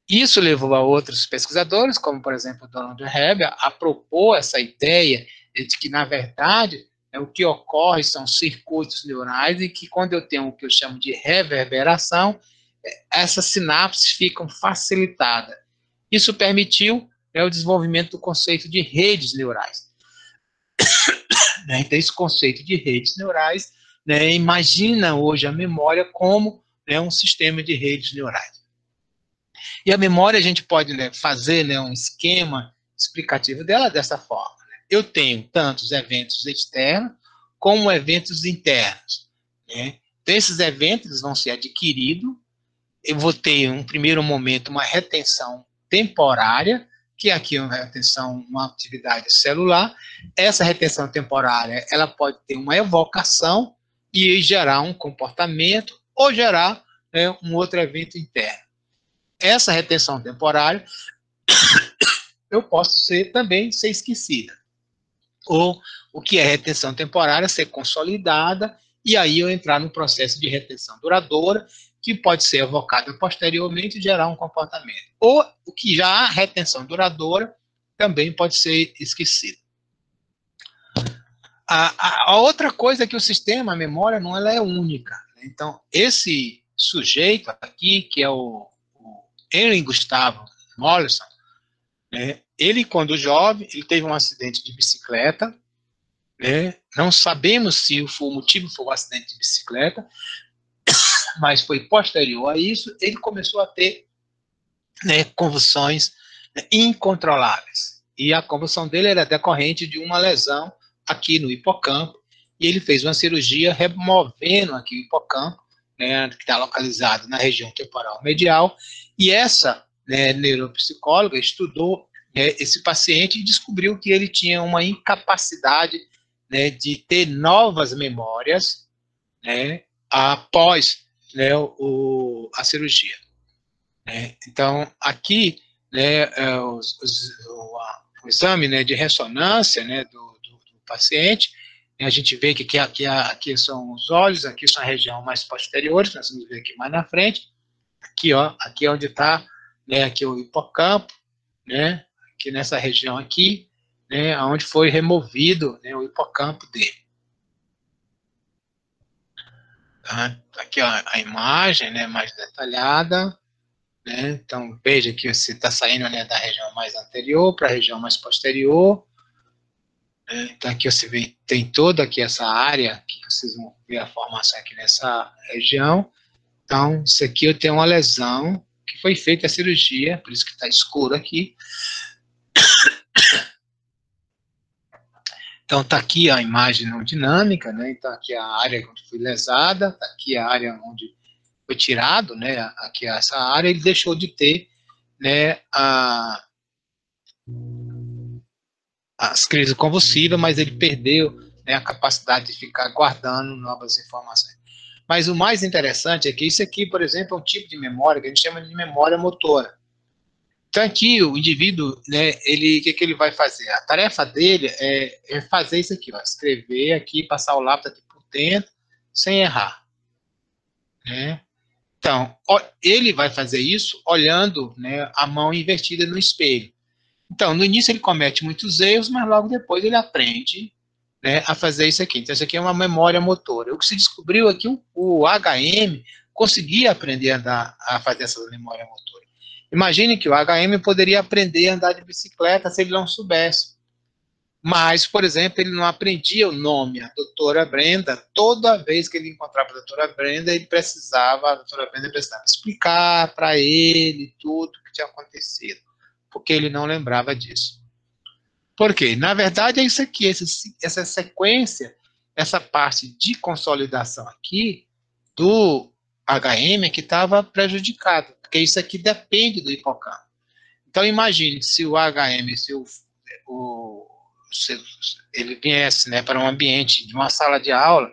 Isso levou a outros pesquisadores, como, por exemplo, Donald Hebb, a propor essa ideia de que, na verdade, o que ocorre são circuitos neurais e que, quando eu tenho o que eu chamo de reverberação, essas sinapses ficam facilitadas. Isso permitiu, né, o desenvolvimento do conceito de redes neurais. Então, esse conceito de redes neurais, né, imagina hoje a memória como, né, um sistema de redes neurais. E a memória a gente pode, né, fazer, né, um esquema explicativo dela dessa forma. Né? Eu tenho tantos eventos externos como eventos internos. Né? Então, esses eventos vão ser adquiridos. Eu vou ter, em um primeiro momento, uma retenção temporária, que aqui é uma retenção, uma atividade celular. Essa retenção temporária, ela pode ter uma evocação e gerar um comportamento ou gerar, né, um outro evento interno. Essa retenção temporária, eu posso também ser esquecida. Ou o que é retenção temporária, ser consolidada, e aí eu entrar no processo de retenção duradoura, que pode ser evocada posteriormente e gerar um comportamento. Ou o que já há retenção duradoura também pode ser esquecido. A outra coisa é que o sistema, a memória, não ela é única. Então, esse sujeito aqui, que é o Henry Gustavo Mollison, né, ele, quando jovem, ele teve um acidente de bicicleta, né, não sabemos se o motivo foi o acidente de bicicleta, mas foi posterior a isso, ele começou a ter, né, convulsões, né, incontroláveis. E a convulsão dele era decorrente de uma lesão aqui no hipocampo, e ele fez uma cirurgia removendo aqui o hipocampo, né, que está localizado na região temporal medial, e essa, né, neuropsicóloga estudou, né, esse paciente e descobriu que ele tinha uma incapacidade, né, de ter novas memórias, né, após, né, a cirurgia. Né? Então, aqui, né, o exame, né, de ressonância, né, do paciente, a gente vê que aqui são os olhos, aqui são a região mais posterior, nós vamos ver aqui mais na frente, aqui, ó, aqui é onde está, né, aqui o hipocampo, né, aqui nessa região aqui, né, onde foi removido, né, o hipocampo dele. Tá? Aqui, ó, a imagem, né, mais detalhada, né, então veja que você está saindo, né, da região mais anterior para a região mais posterior. Então aqui você vê, tem toda aqui essa área, que vocês vão ver a formação aqui nessa região. Então, isso aqui eu tenho uma lesão, que foi feita a cirurgia, por isso que está escuro aqui. Então, está aqui a imagem não dinâmica, né? Então, aqui a área onde foi lesada, está aqui a área onde foi tirado, né? Aqui essa área, ele deixou de ter, né, as crises convulsivas, mas ele perdeu, né, a capacidade de ficar guardando novas informações. Mas o mais interessante é que isso aqui, por exemplo, é um tipo de memória que a gente chama de memória motora. Então aqui o indivíduo, né, o que ele vai fazer? A tarefa dele é fazer isso aqui, ó, escrever aqui, passar o lápis aqui por dentro, sem errar. Né? Então, ele vai fazer isso olhando, né, a mão invertida no espelho. Então, no início ele comete muitos erros, mas logo depois ele aprende, né, a fazer isso aqui. Então, isso aqui é uma memória motora. O que se descobriu é que o HM conseguia aprender a fazer essa memória motora. Imagine que o HM poderia aprender a andar de bicicleta se ele não soubesse. Mas, por exemplo, ele não aprendia o nome, a doutora Brenda. Toda vez que ele encontrava a doutora Brenda, a doutora Brenda precisava explicar para ele tudo o que tinha acontecido, porque ele não lembrava disso. Por quê? Na verdade, é isso aqui, essa sequência, essa parte de consolidação aqui do HM que estava prejudicado, porque isso aqui depende do hipocampo. Então, imagine se o HM, ele viesse, né, para um ambiente de uma sala de aula,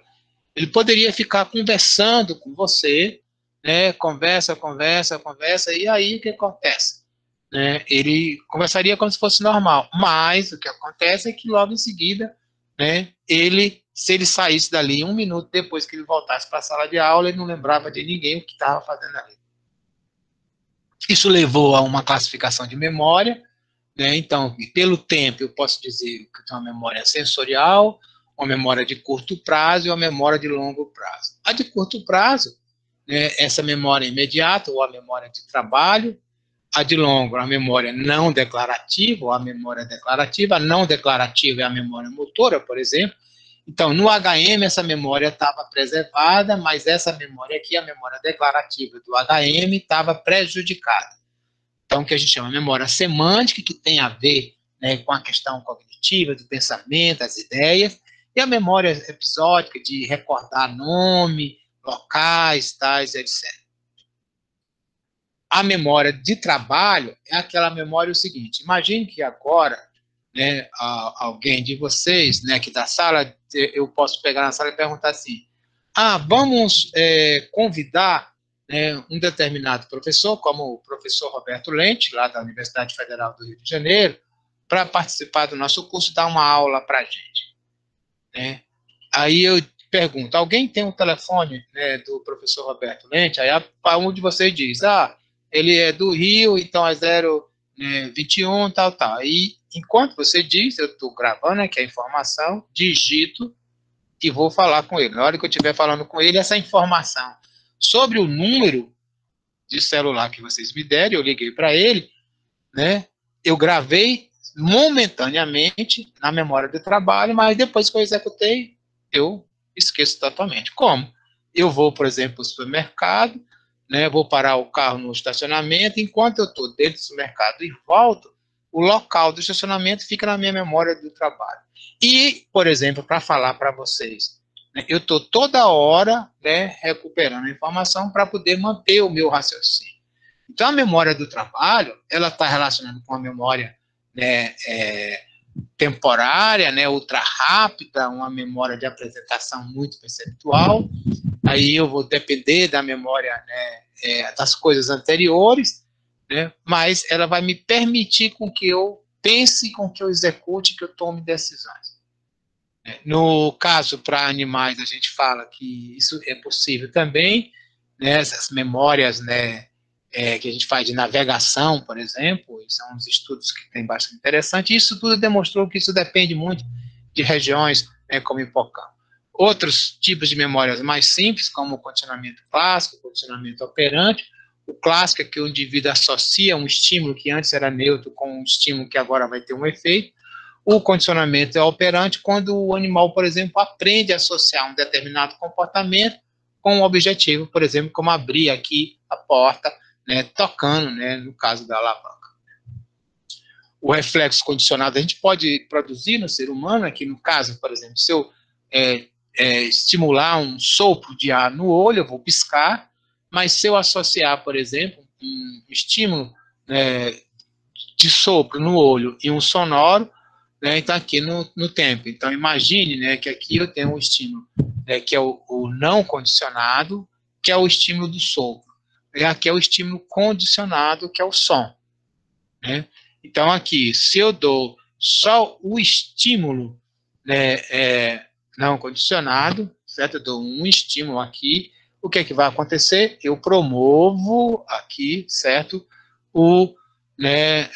ele poderia ficar conversando com você, né, conversa, e aí o que acontece? Né, ele conversaria como se fosse normal, mas o que acontece é que logo em seguida, né, se ele saísse dali 1 minuto depois que ele voltasse para a sala de aula, ele não lembrava de ninguém o que estava fazendo ali. Isso levou a uma classificação de memória, né? Então, pelo tempo, eu posso dizer que tem uma memória sensorial, uma memória de curto prazo e uma memória de longo prazo. A de curto prazo, né, essa memória imediata, ou a memória de trabalho. A de longo, a memória não declarativa, ou a memória declarativa. A não declarativa é a memória motora, por exemplo. Então, no HM, essa memória estava preservada, mas essa memória aqui, a memória declarativa do HM, estava prejudicada. Então, o que a gente chama de memória semântica, que tem a ver, né, com a questão cognitiva, do pensamento, as ideias, e a memória episódica, de recordar nome, locais, tais, etc. A memória de trabalho é aquela memória o seguinte: imagine que agora, né, alguém de vocês, né, aqui da sala, eu posso pegar na sala e perguntar assim: vamos convidar, né, um determinado professor, como o professor Roberto Lente, lá da Universidade Federal do Rio de Janeiro, para participar do nosso curso, dar uma aula para a gente. Né? Aí eu pergunto: alguém tem um telefone, né, do professor Roberto Lente? Aí um de vocês diz: ele é do Rio, então é 021, tal. Aí, enquanto você diz, eu estou gravando aqui a informação, digito e vou falar com ele. Na hora que eu estiver falando com ele, essa informação sobre o número de celular que vocês me derem, eu liguei para ele, né? Eu gravei momentaneamente na memória do trabalho, mas depois que eu executei, eu esqueço totalmente. Como? Eu vou, por exemplo, ao supermercado, né, vou parar o carro no estacionamento, enquanto eu estou dentro do supermercado e volto, o local do estacionamento fica na minha memória do trabalho. E, por exemplo, para falar para vocês, né, eu estou toda hora, né, recuperando a informação para poder manter o meu raciocínio. Então, a memória do trabalho, ela está relacionada com a memória, né, temporária, né, ultra rápida, uma memória de apresentação muito perceptual. Aí eu vou depender da memória, né, das coisas anteriores, né, mas ela vai me permitir com que eu pense, com que eu execute, que eu tome decisões. No caso, para animais, a gente fala que isso é possível também, né, essas memórias, né, que a gente faz de navegação, por exemplo, são uns estudos que tem bastante interessante, e isso tudo demonstrou que isso depende muito de regiões, né, como hipocampo. Outros tipos de memórias mais simples, como o condicionamento clássico, o condicionamento operante. O clássico é que o indivíduo associa um estímulo que antes era neutro com um estímulo que agora vai ter um efeito. O condicionamento é operante quando o animal, por exemplo, aprende a associar um determinado comportamento com um objetivo, por exemplo, como abrir aqui a porta, né, tocando, né, no caso da alavanca. O reflexo condicionado a gente pode produzir no ser humano, aqui no caso, por exemplo, se eu estimular um sopro de ar no olho, eu vou piscar, mas se eu associar, por exemplo, um estímulo de sopro no olho e um sonoro, né, então aqui no tempo. Então imagine, né, que aqui eu tenho um estímulo, que é o não condicionado, que é o estímulo do sopro. E aqui é o estímulo condicionado, que é o som. Né? Então aqui, se eu dou só o estímulo, né, não condicionado, certo? Eu dou um estímulo aqui, o que é que vai acontecer? Eu promovo aqui, certo? Eu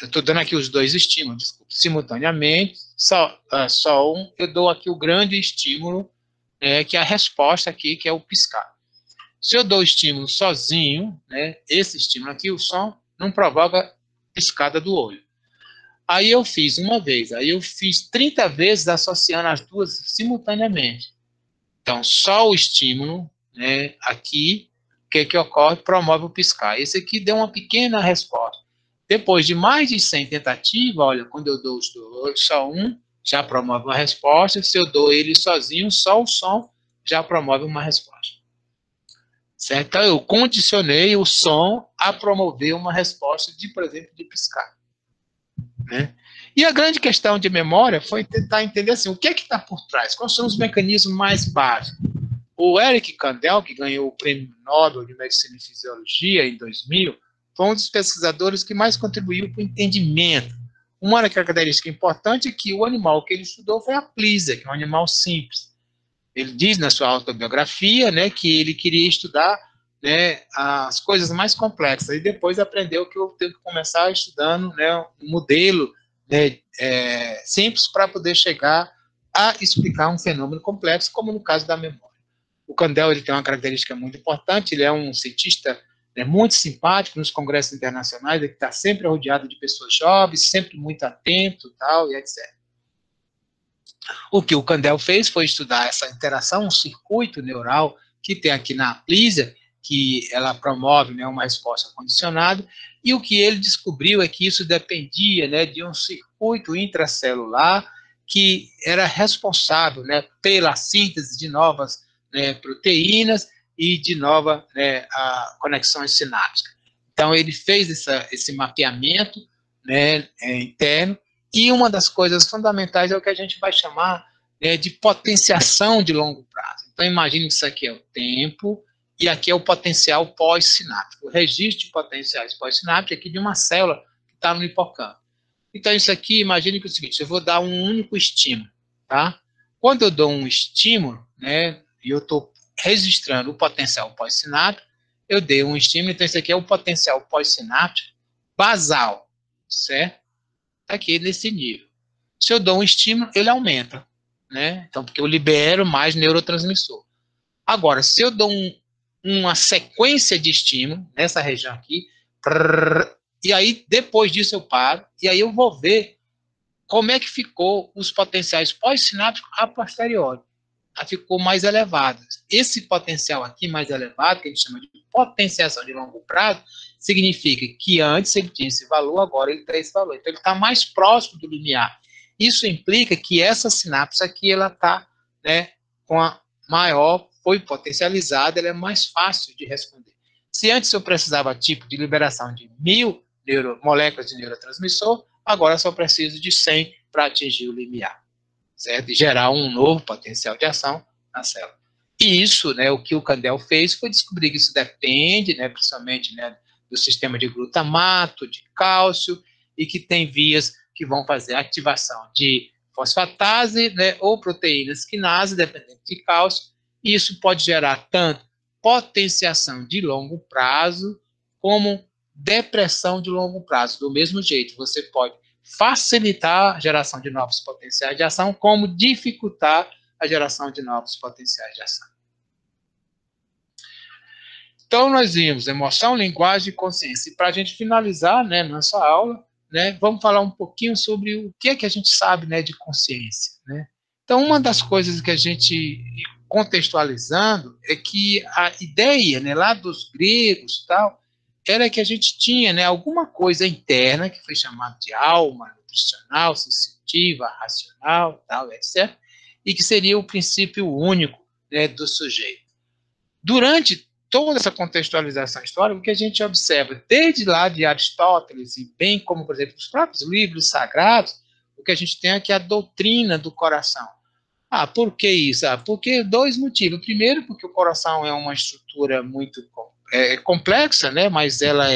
estou dando aqui os dois estímulos, desculpa, simultaneamente, só um, eu dou aqui o grande estímulo, que é a resposta aqui, que é o piscar. Se eu dou o estímulo sozinho, né, esse estímulo aqui, o som, não provoca piscada do olho. Aí eu fiz uma vez, aí eu fiz 30 vezes associando as duas simultaneamente. Então, só o estímulo, né, aqui, o que ocorre? Promove o piscar. Esse aqui deu uma pequena resposta. Depois de mais de 100 tentativas, olha, quando eu dou os dois, só um, já promove uma resposta. Se eu dou ele sozinho, só o som já promove uma resposta. Certo? Então, eu condicionei o som a promover uma resposta de, por exemplo, de piscar. Né? E a grande questão de memória foi tentar entender assim, o que é que está por trás? Quais são os mecanismos mais básicos? O Eric Kandel, que ganhou o Prêmio Nobel de Medicina e Fisiologia em 2000, foi um dos pesquisadores que mais contribuiu para o entendimento. Uma característica importante é que o animal que ele estudou foi a plísia, que é um animal simples. Ele diz na sua autobiografia, né, que ele queria estudar, né, as coisas mais complexas, e depois aprendeu que eu tenho que começar estudando, né, um modelo, né, simples para poder chegar a explicar um fenômeno complexo, como no caso da memória. O Kandel, ele tem uma característica muito importante, ele é um cientista, né, muito simpático nos congressos internacionais, ele está sempre rodeado de pessoas jovens, sempre muito atento, tal, e etc. O que o Kandel fez foi estudar essa interação, um circuito neural que tem aqui na plísia, que ela promove, né, uma resposta condicionada, e o que ele descobriu é que isso dependia, né, de um circuito intracelular que era responsável, né, pela síntese de novas, né, proteínas e de novas, né, conexões sinápticas. Então, ele fez esse mapeamento, né, interno, e uma das coisas fundamentais é o que a gente vai chamar, né, de potenciação de longo prazo. Então, imagine que isso aqui é o tempo, e aqui é o potencial pós-sináptico. O registro de potenciais pós-sinápticos aqui de uma célula que está no hipocampo. Então, isso aqui, imagine que é o seguinte, eu vou dar um único estímulo, tá? Quando eu dou um estímulo, né, e eu estou registrando o potencial pós-sináptico, eu dei um estímulo, então isso aqui é o potencial pós-sináptico basal, certo? Aqui nesse nível. Se eu dou um estímulo, ele aumenta, né? Então, porque eu libero mais neurotransmissor. Agora, se eu dou uma sequência de estímulo nessa região aqui, e aí depois disso eu paro, e aí eu vou ver como é que ficou os potenciais pós-sinápticos a posteriori. Ficou mais elevado. Esse potencial aqui mais elevado, que a gente chama de potenciação de longo prazo, significa que antes ele tinha esse valor, agora ele tem esse valor. Então, ele está mais próximo do limiar. Isso implica que essa sinapse aqui, ela está, né, com a maior, foi potencializada, ela é mais fácil de responder. Se antes eu precisava tipo de liberação de 1000 moléculas de neurotransmissor, agora só preciso de 100 para atingir o limiar, certo? E gerar um novo potencial de ação na célula. E isso, né, o que o Kandel fez foi descobrir que isso depende, né, principalmente, né, do sistema de glutamato, de cálcio, e que tem vias que vão fazer a ativação de fosfatase, né, ou proteínas quinase, dependendo de cálcio, e isso pode gerar tanto potenciação de longo prazo, como depressão de longo prazo. Do mesmo jeito, você pode facilitar a geração de novos potenciais de ação, como dificultar a geração de novos potenciais de ação. Então, nós vimos emoção, linguagem e consciência. E para a gente finalizar, né, nossa aula, né, vamos falar um pouquinho sobre o que é que a gente sabe, né, de consciência. Né? Então, uma das coisas que a gente, contextualizando, é que a ideia, né, lá dos gregos, tal, era que a gente tinha, né, alguma coisa interna, que foi chamada de alma, nutricional, sensitiva, racional, tal, etc., e que seria o princípio único, né, do sujeito. Durante toda essa contextualização histórica, o que a gente observa, desde lá de Aristóteles, e bem como, por exemplo, os próprios livros sagrados, o que a gente tem aqui é a doutrina do coração. Por que isso? Porque dois motivos. Primeiro, porque o coração é uma estrutura muito complexa, né? Mas ela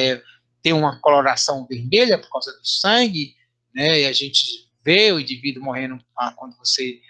tem uma coloração vermelha por causa do sangue, né? E a gente vê o indivíduo morrendo quando você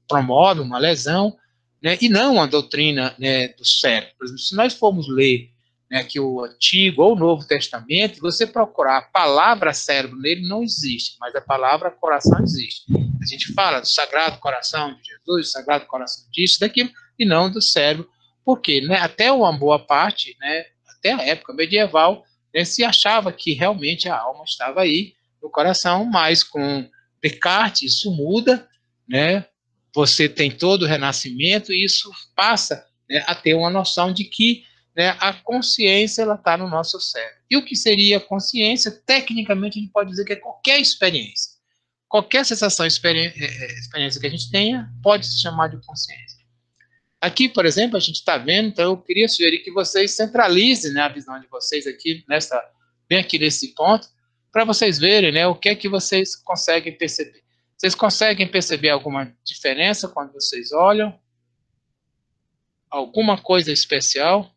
promove uma lesão, né? E não a doutrina, né, do cérebro. Por exemplo, se nós formos ler, né, que o Antigo ou o Novo Testamento, você procurar a palavra cérebro nele, não existe, mas a palavra coração existe. A gente fala do Sagrado Coração de Jesus, do Sagrado Coração disso, daquilo, e não do cérebro, porque, né, até uma boa parte, né, até a época medieval, né, se achava que realmente a alma estava aí no coração, mas com Descartes isso muda, né? Você tem todo o renascimento e isso passa, né, a ter uma noção de que, né, a consciência ela está no nosso cérebro. E o que seria consciência? Tecnicamente a gente pode dizer que é qualquer experiência. Qualquer sensação, experiência que a gente tenha, pode se chamar de consciência. Aqui, por exemplo, a gente está vendo, então eu queria sugerir que vocês centralizem, né, a visão de vocês aqui, bem aqui nesse ponto, para vocês verem, né, o que é que vocês conseguem perceber. Vocês conseguem perceber alguma diferença quando vocês olham? Alguma coisa especial?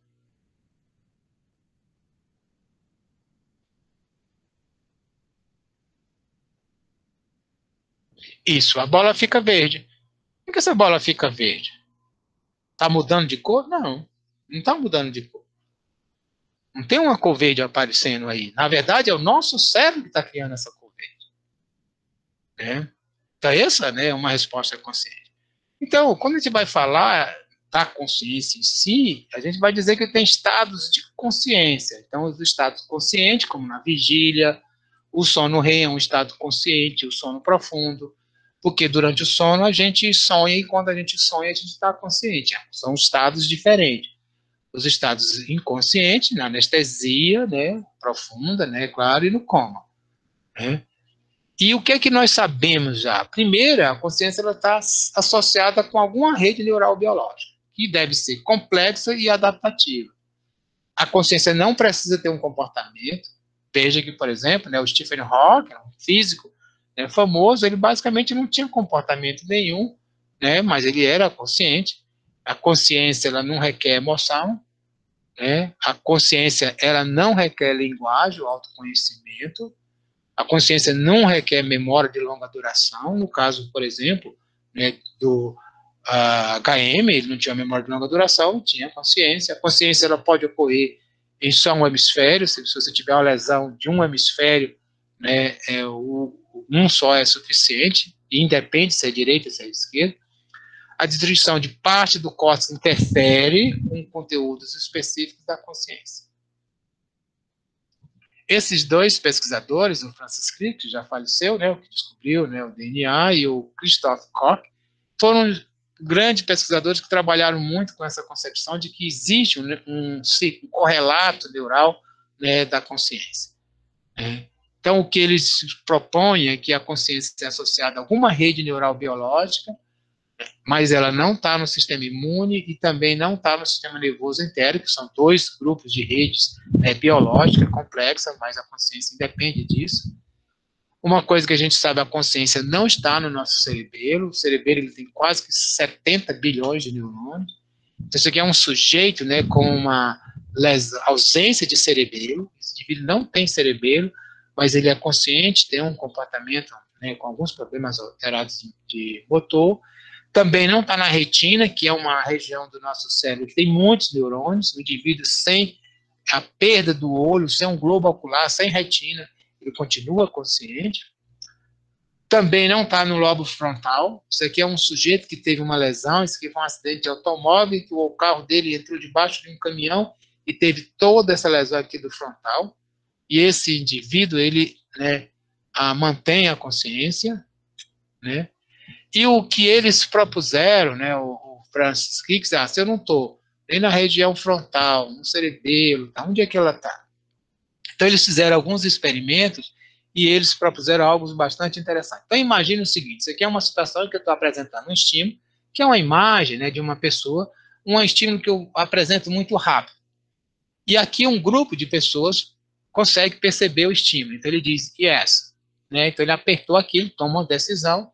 Isso, a bola fica verde. Por que essa bola fica verde? Está mudando de cor? Não, não está mudando de cor. Não tem uma cor verde aparecendo aí. Na verdade, é o nosso cérebro que está criando essa cor verde. Né? Então, essa, né, é uma resposta consciente. Então, quando a gente vai falar da consciência em si, a gente vai dizer que tem estados de consciência. Então, os estados conscientes, como na vigília, o sono REM é um estado consciente, o sono profundo, porque durante o sono a gente sonha e quando a gente sonha a gente está consciente. São estados diferentes. Os estados inconscientes, na anestesia, né, profunda, né, claro, e no coma. Né? E o que é que nós sabemos já? Primeiro, a consciência está associada com alguma rede neural biológica, que deve ser complexa e adaptativa. A consciência não precisa ter um comportamento. Veja que, por exemplo, né, o Stephen Hawking, um físico, né, famoso, ele basicamente não tinha comportamento nenhum, né, mas ele era consciente. A consciência ela não requer emoção, né? A consciência ela não requer linguagem, autoconhecimento. A consciência não requer memória de longa duração. No caso, por exemplo, né, do HM, ele não tinha memória de longa duração, tinha consciência. A consciência ela pode ocorrer em só um hemisfério. Se você tiver uma lesão de um hemisfério, né, um só é suficiente, independe se é direita ou se é esquerda. A distribuição de parte do córtex interfere com conteúdos específicos da consciência. Esses dois pesquisadores, o Francis Crick, que já faleceu, né, o que descobriu, né, o DNA, e o Christoph Koch, foram grandes pesquisadores que trabalharam muito com essa concepção de que existe um correlato neural, né, da consciência. Né? Então, o que eles propõem é que a consciência é associada a alguma rede neural biológica, mas ela não está no sistema imune e também não está no sistema nervoso entérico, que são dois grupos de redes, né, biológica complexa, mas a consciência independe disso. Uma coisa que a gente sabe, a consciência não está no nosso cerebelo. O cerebelo ele tem quase que 70 bilhões de neurônios. Então, isso aqui é um sujeito, né, com uma ausência de cerebelo. Esse indivíduo não tem cerebelo, mas ele é consciente, tem um comportamento, né, com alguns problemas alterados de motor. Também não está na retina, que é uma região do nosso cérebro que tem muitos neurônios. O indivíduo sem a perda do olho, sem um globo ocular, sem retina, ele continua consciente. Também não está no lobo frontal. Isso aqui é um sujeito que teve uma lesão, isso aqui foi um acidente de automóvel, que o carro dele entrou debaixo de um caminhão e teve toda essa lesão aqui do frontal. E esse indivíduo, ele, né, mantém a consciência, né? E o que eles propuseram, né, o Francis Crick, se eu não estou nem na região frontal, no cerebelo, tá, onde é que ela está? Então, eles fizeram alguns experimentos e eles propuseram algo bastante interessante. Então, imagine o seguinte, isso aqui é uma situação que eu estou apresentando um estímulo, que é uma imagem, né, de uma pessoa, um estímulo que eu apresento muito rápido. E aqui um grupo de pessoas consegue perceber o estímulo. Então, ele diz, yes. Né? Então, ele apertou aqui, ele toma uma decisão,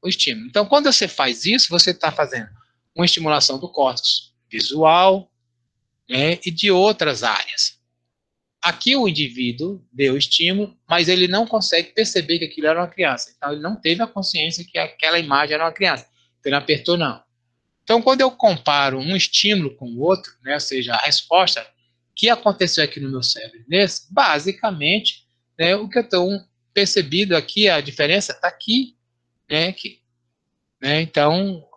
o estímulo. Então, quando você faz isso, você está fazendo uma estimulação do córtex visual, né, e de outras áreas. Aqui o indivíduo deu estímulo, mas ele não consegue perceber que aquilo era uma criança. Então, ele não teve a consciência que aquela imagem era uma criança. Então, ele apertou não. Então, quando eu comparo um estímulo com o outro, né, ou seja, a resposta que aconteceu aqui no meu cérebro, nesse, basicamente, né, o que eu estou percebido aqui, a diferença está aqui, né, aqui, né? Então,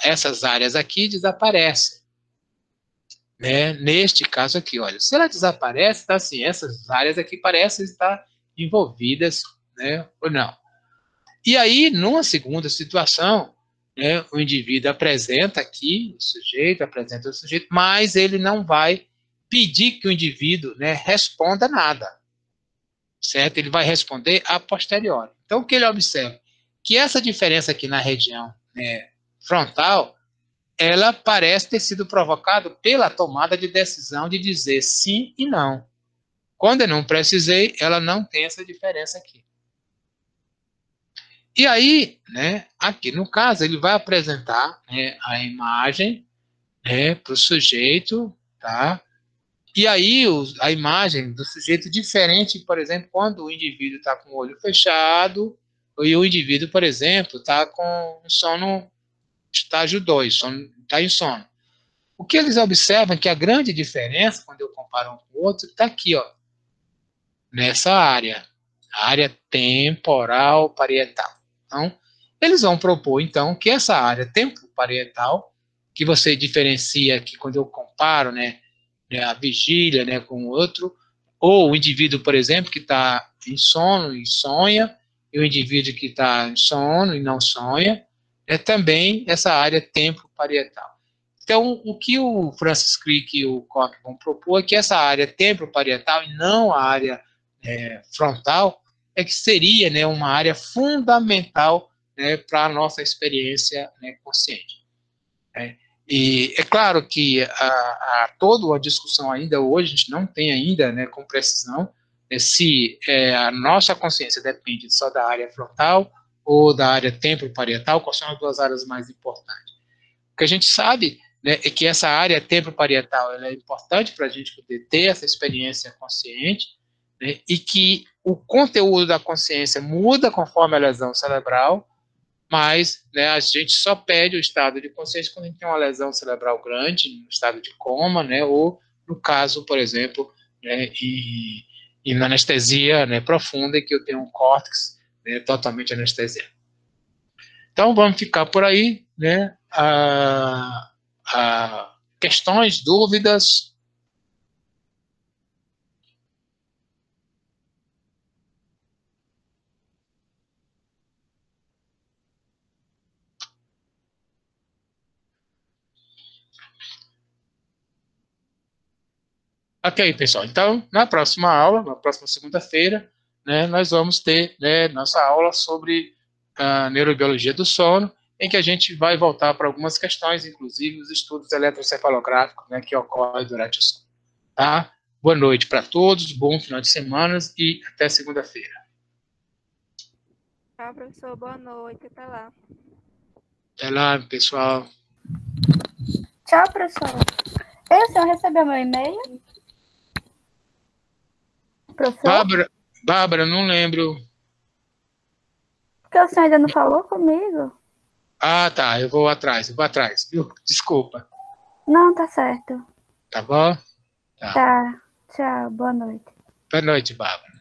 essas áreas aqui desaparecem. né, neste caso aqui, olha, se ela desaparece, tá assim, essas áreas aqui parecem estar envolvidas, né, ou não. E aí, numa segunda situação, né, o indivíduo apresenta aqui apresenta o sujeito, mas ele não vai pedir que o indivíduo, né, responda nada, certo? Ele vai responder a posteriori. Então, o que ele observa? Que essa diferença aqui na região, né, frontal, ela parece ter sido provocada pela tomada de decisão de dizer sim e não. Quando eu não precisei, ela não tem essa diferença aqui. E aí, né, aqui no caso, ele vai apresentar, né, a imagem, né, para o sujeito, tá? E aí a imagem do sujeito diferente, por exemplo, quando o indivíduo está com o olho fechado, e o indivíduo, por exemplo, está com sono estágio 2, está em sono. O que eles observam é que a grande diferença, quando eu comparo um com o outro, está aqui, ó, nessa área, a área temporal parietal. Então, eles vão propor, então, que essa área temporal, que você diferencia aqui quando eu comparo, né, a vigília, né, com o outro, ou o indivíduo, por exemplo, que está em sono e sonha, e o indivíduo que está em sono e não sonha, é também essa área temporal. Então, o que o Francis Crick e o Koch vão propor é que essa área temporoparietal e não a área frontal é que seria, né, uma área fundamental, né, para a nossa experiência, né, consciente. Né? E é claro que há toda uma discussão ainda hoje, a gente não tem ainda, né, com precisão, se a nossa consciência depende só da área frontal ou da área temporoparietal, quais são as duas áreas mais importantes. O que a gente sabe, né, é que essa área temporoparietal ela é importante para a gente poder ter essa experiência consciente, né, e que o conteúdo da consciência muda conforme a lesão cerebral, mas, né, a gente só perde o estado de consciência quando a gente tem uma lesão cerebral grande, no estado de coma, né, ou no caso, por exemplo, né, e na anestesia, né, profunda, em que eu tenho um córtex, né, totalmente anestesiado. Então, vamos ficar por aí, né? Questões, dúvidas? Ok, pessoal. Então, na próxima aula, na próxima segunda-feira, né, nós vamos ter, né, nossa aula sobre a neurobiologia do sono, em que a gente vai voltar para algumas questões, inclusive os estudos eletrocefalográficos, né, que ocorrem durante o sono. Tá? Boa noite para todos, bom final de semana e até segunda-feira. Tchau, professor. Boa noite. Até lá. Até lá, pessoal. Tchau, professor. O senhor recebeu meu e-mail? Professor? Bárbara, não lembro. Porque o senhor ainda não falou comigo? Ah, tá, eu vou atrás, viu? Desculpa. Não, tá certo. Tá bom? Tá. Tchau, boa noite. Boa noite, Bárbara.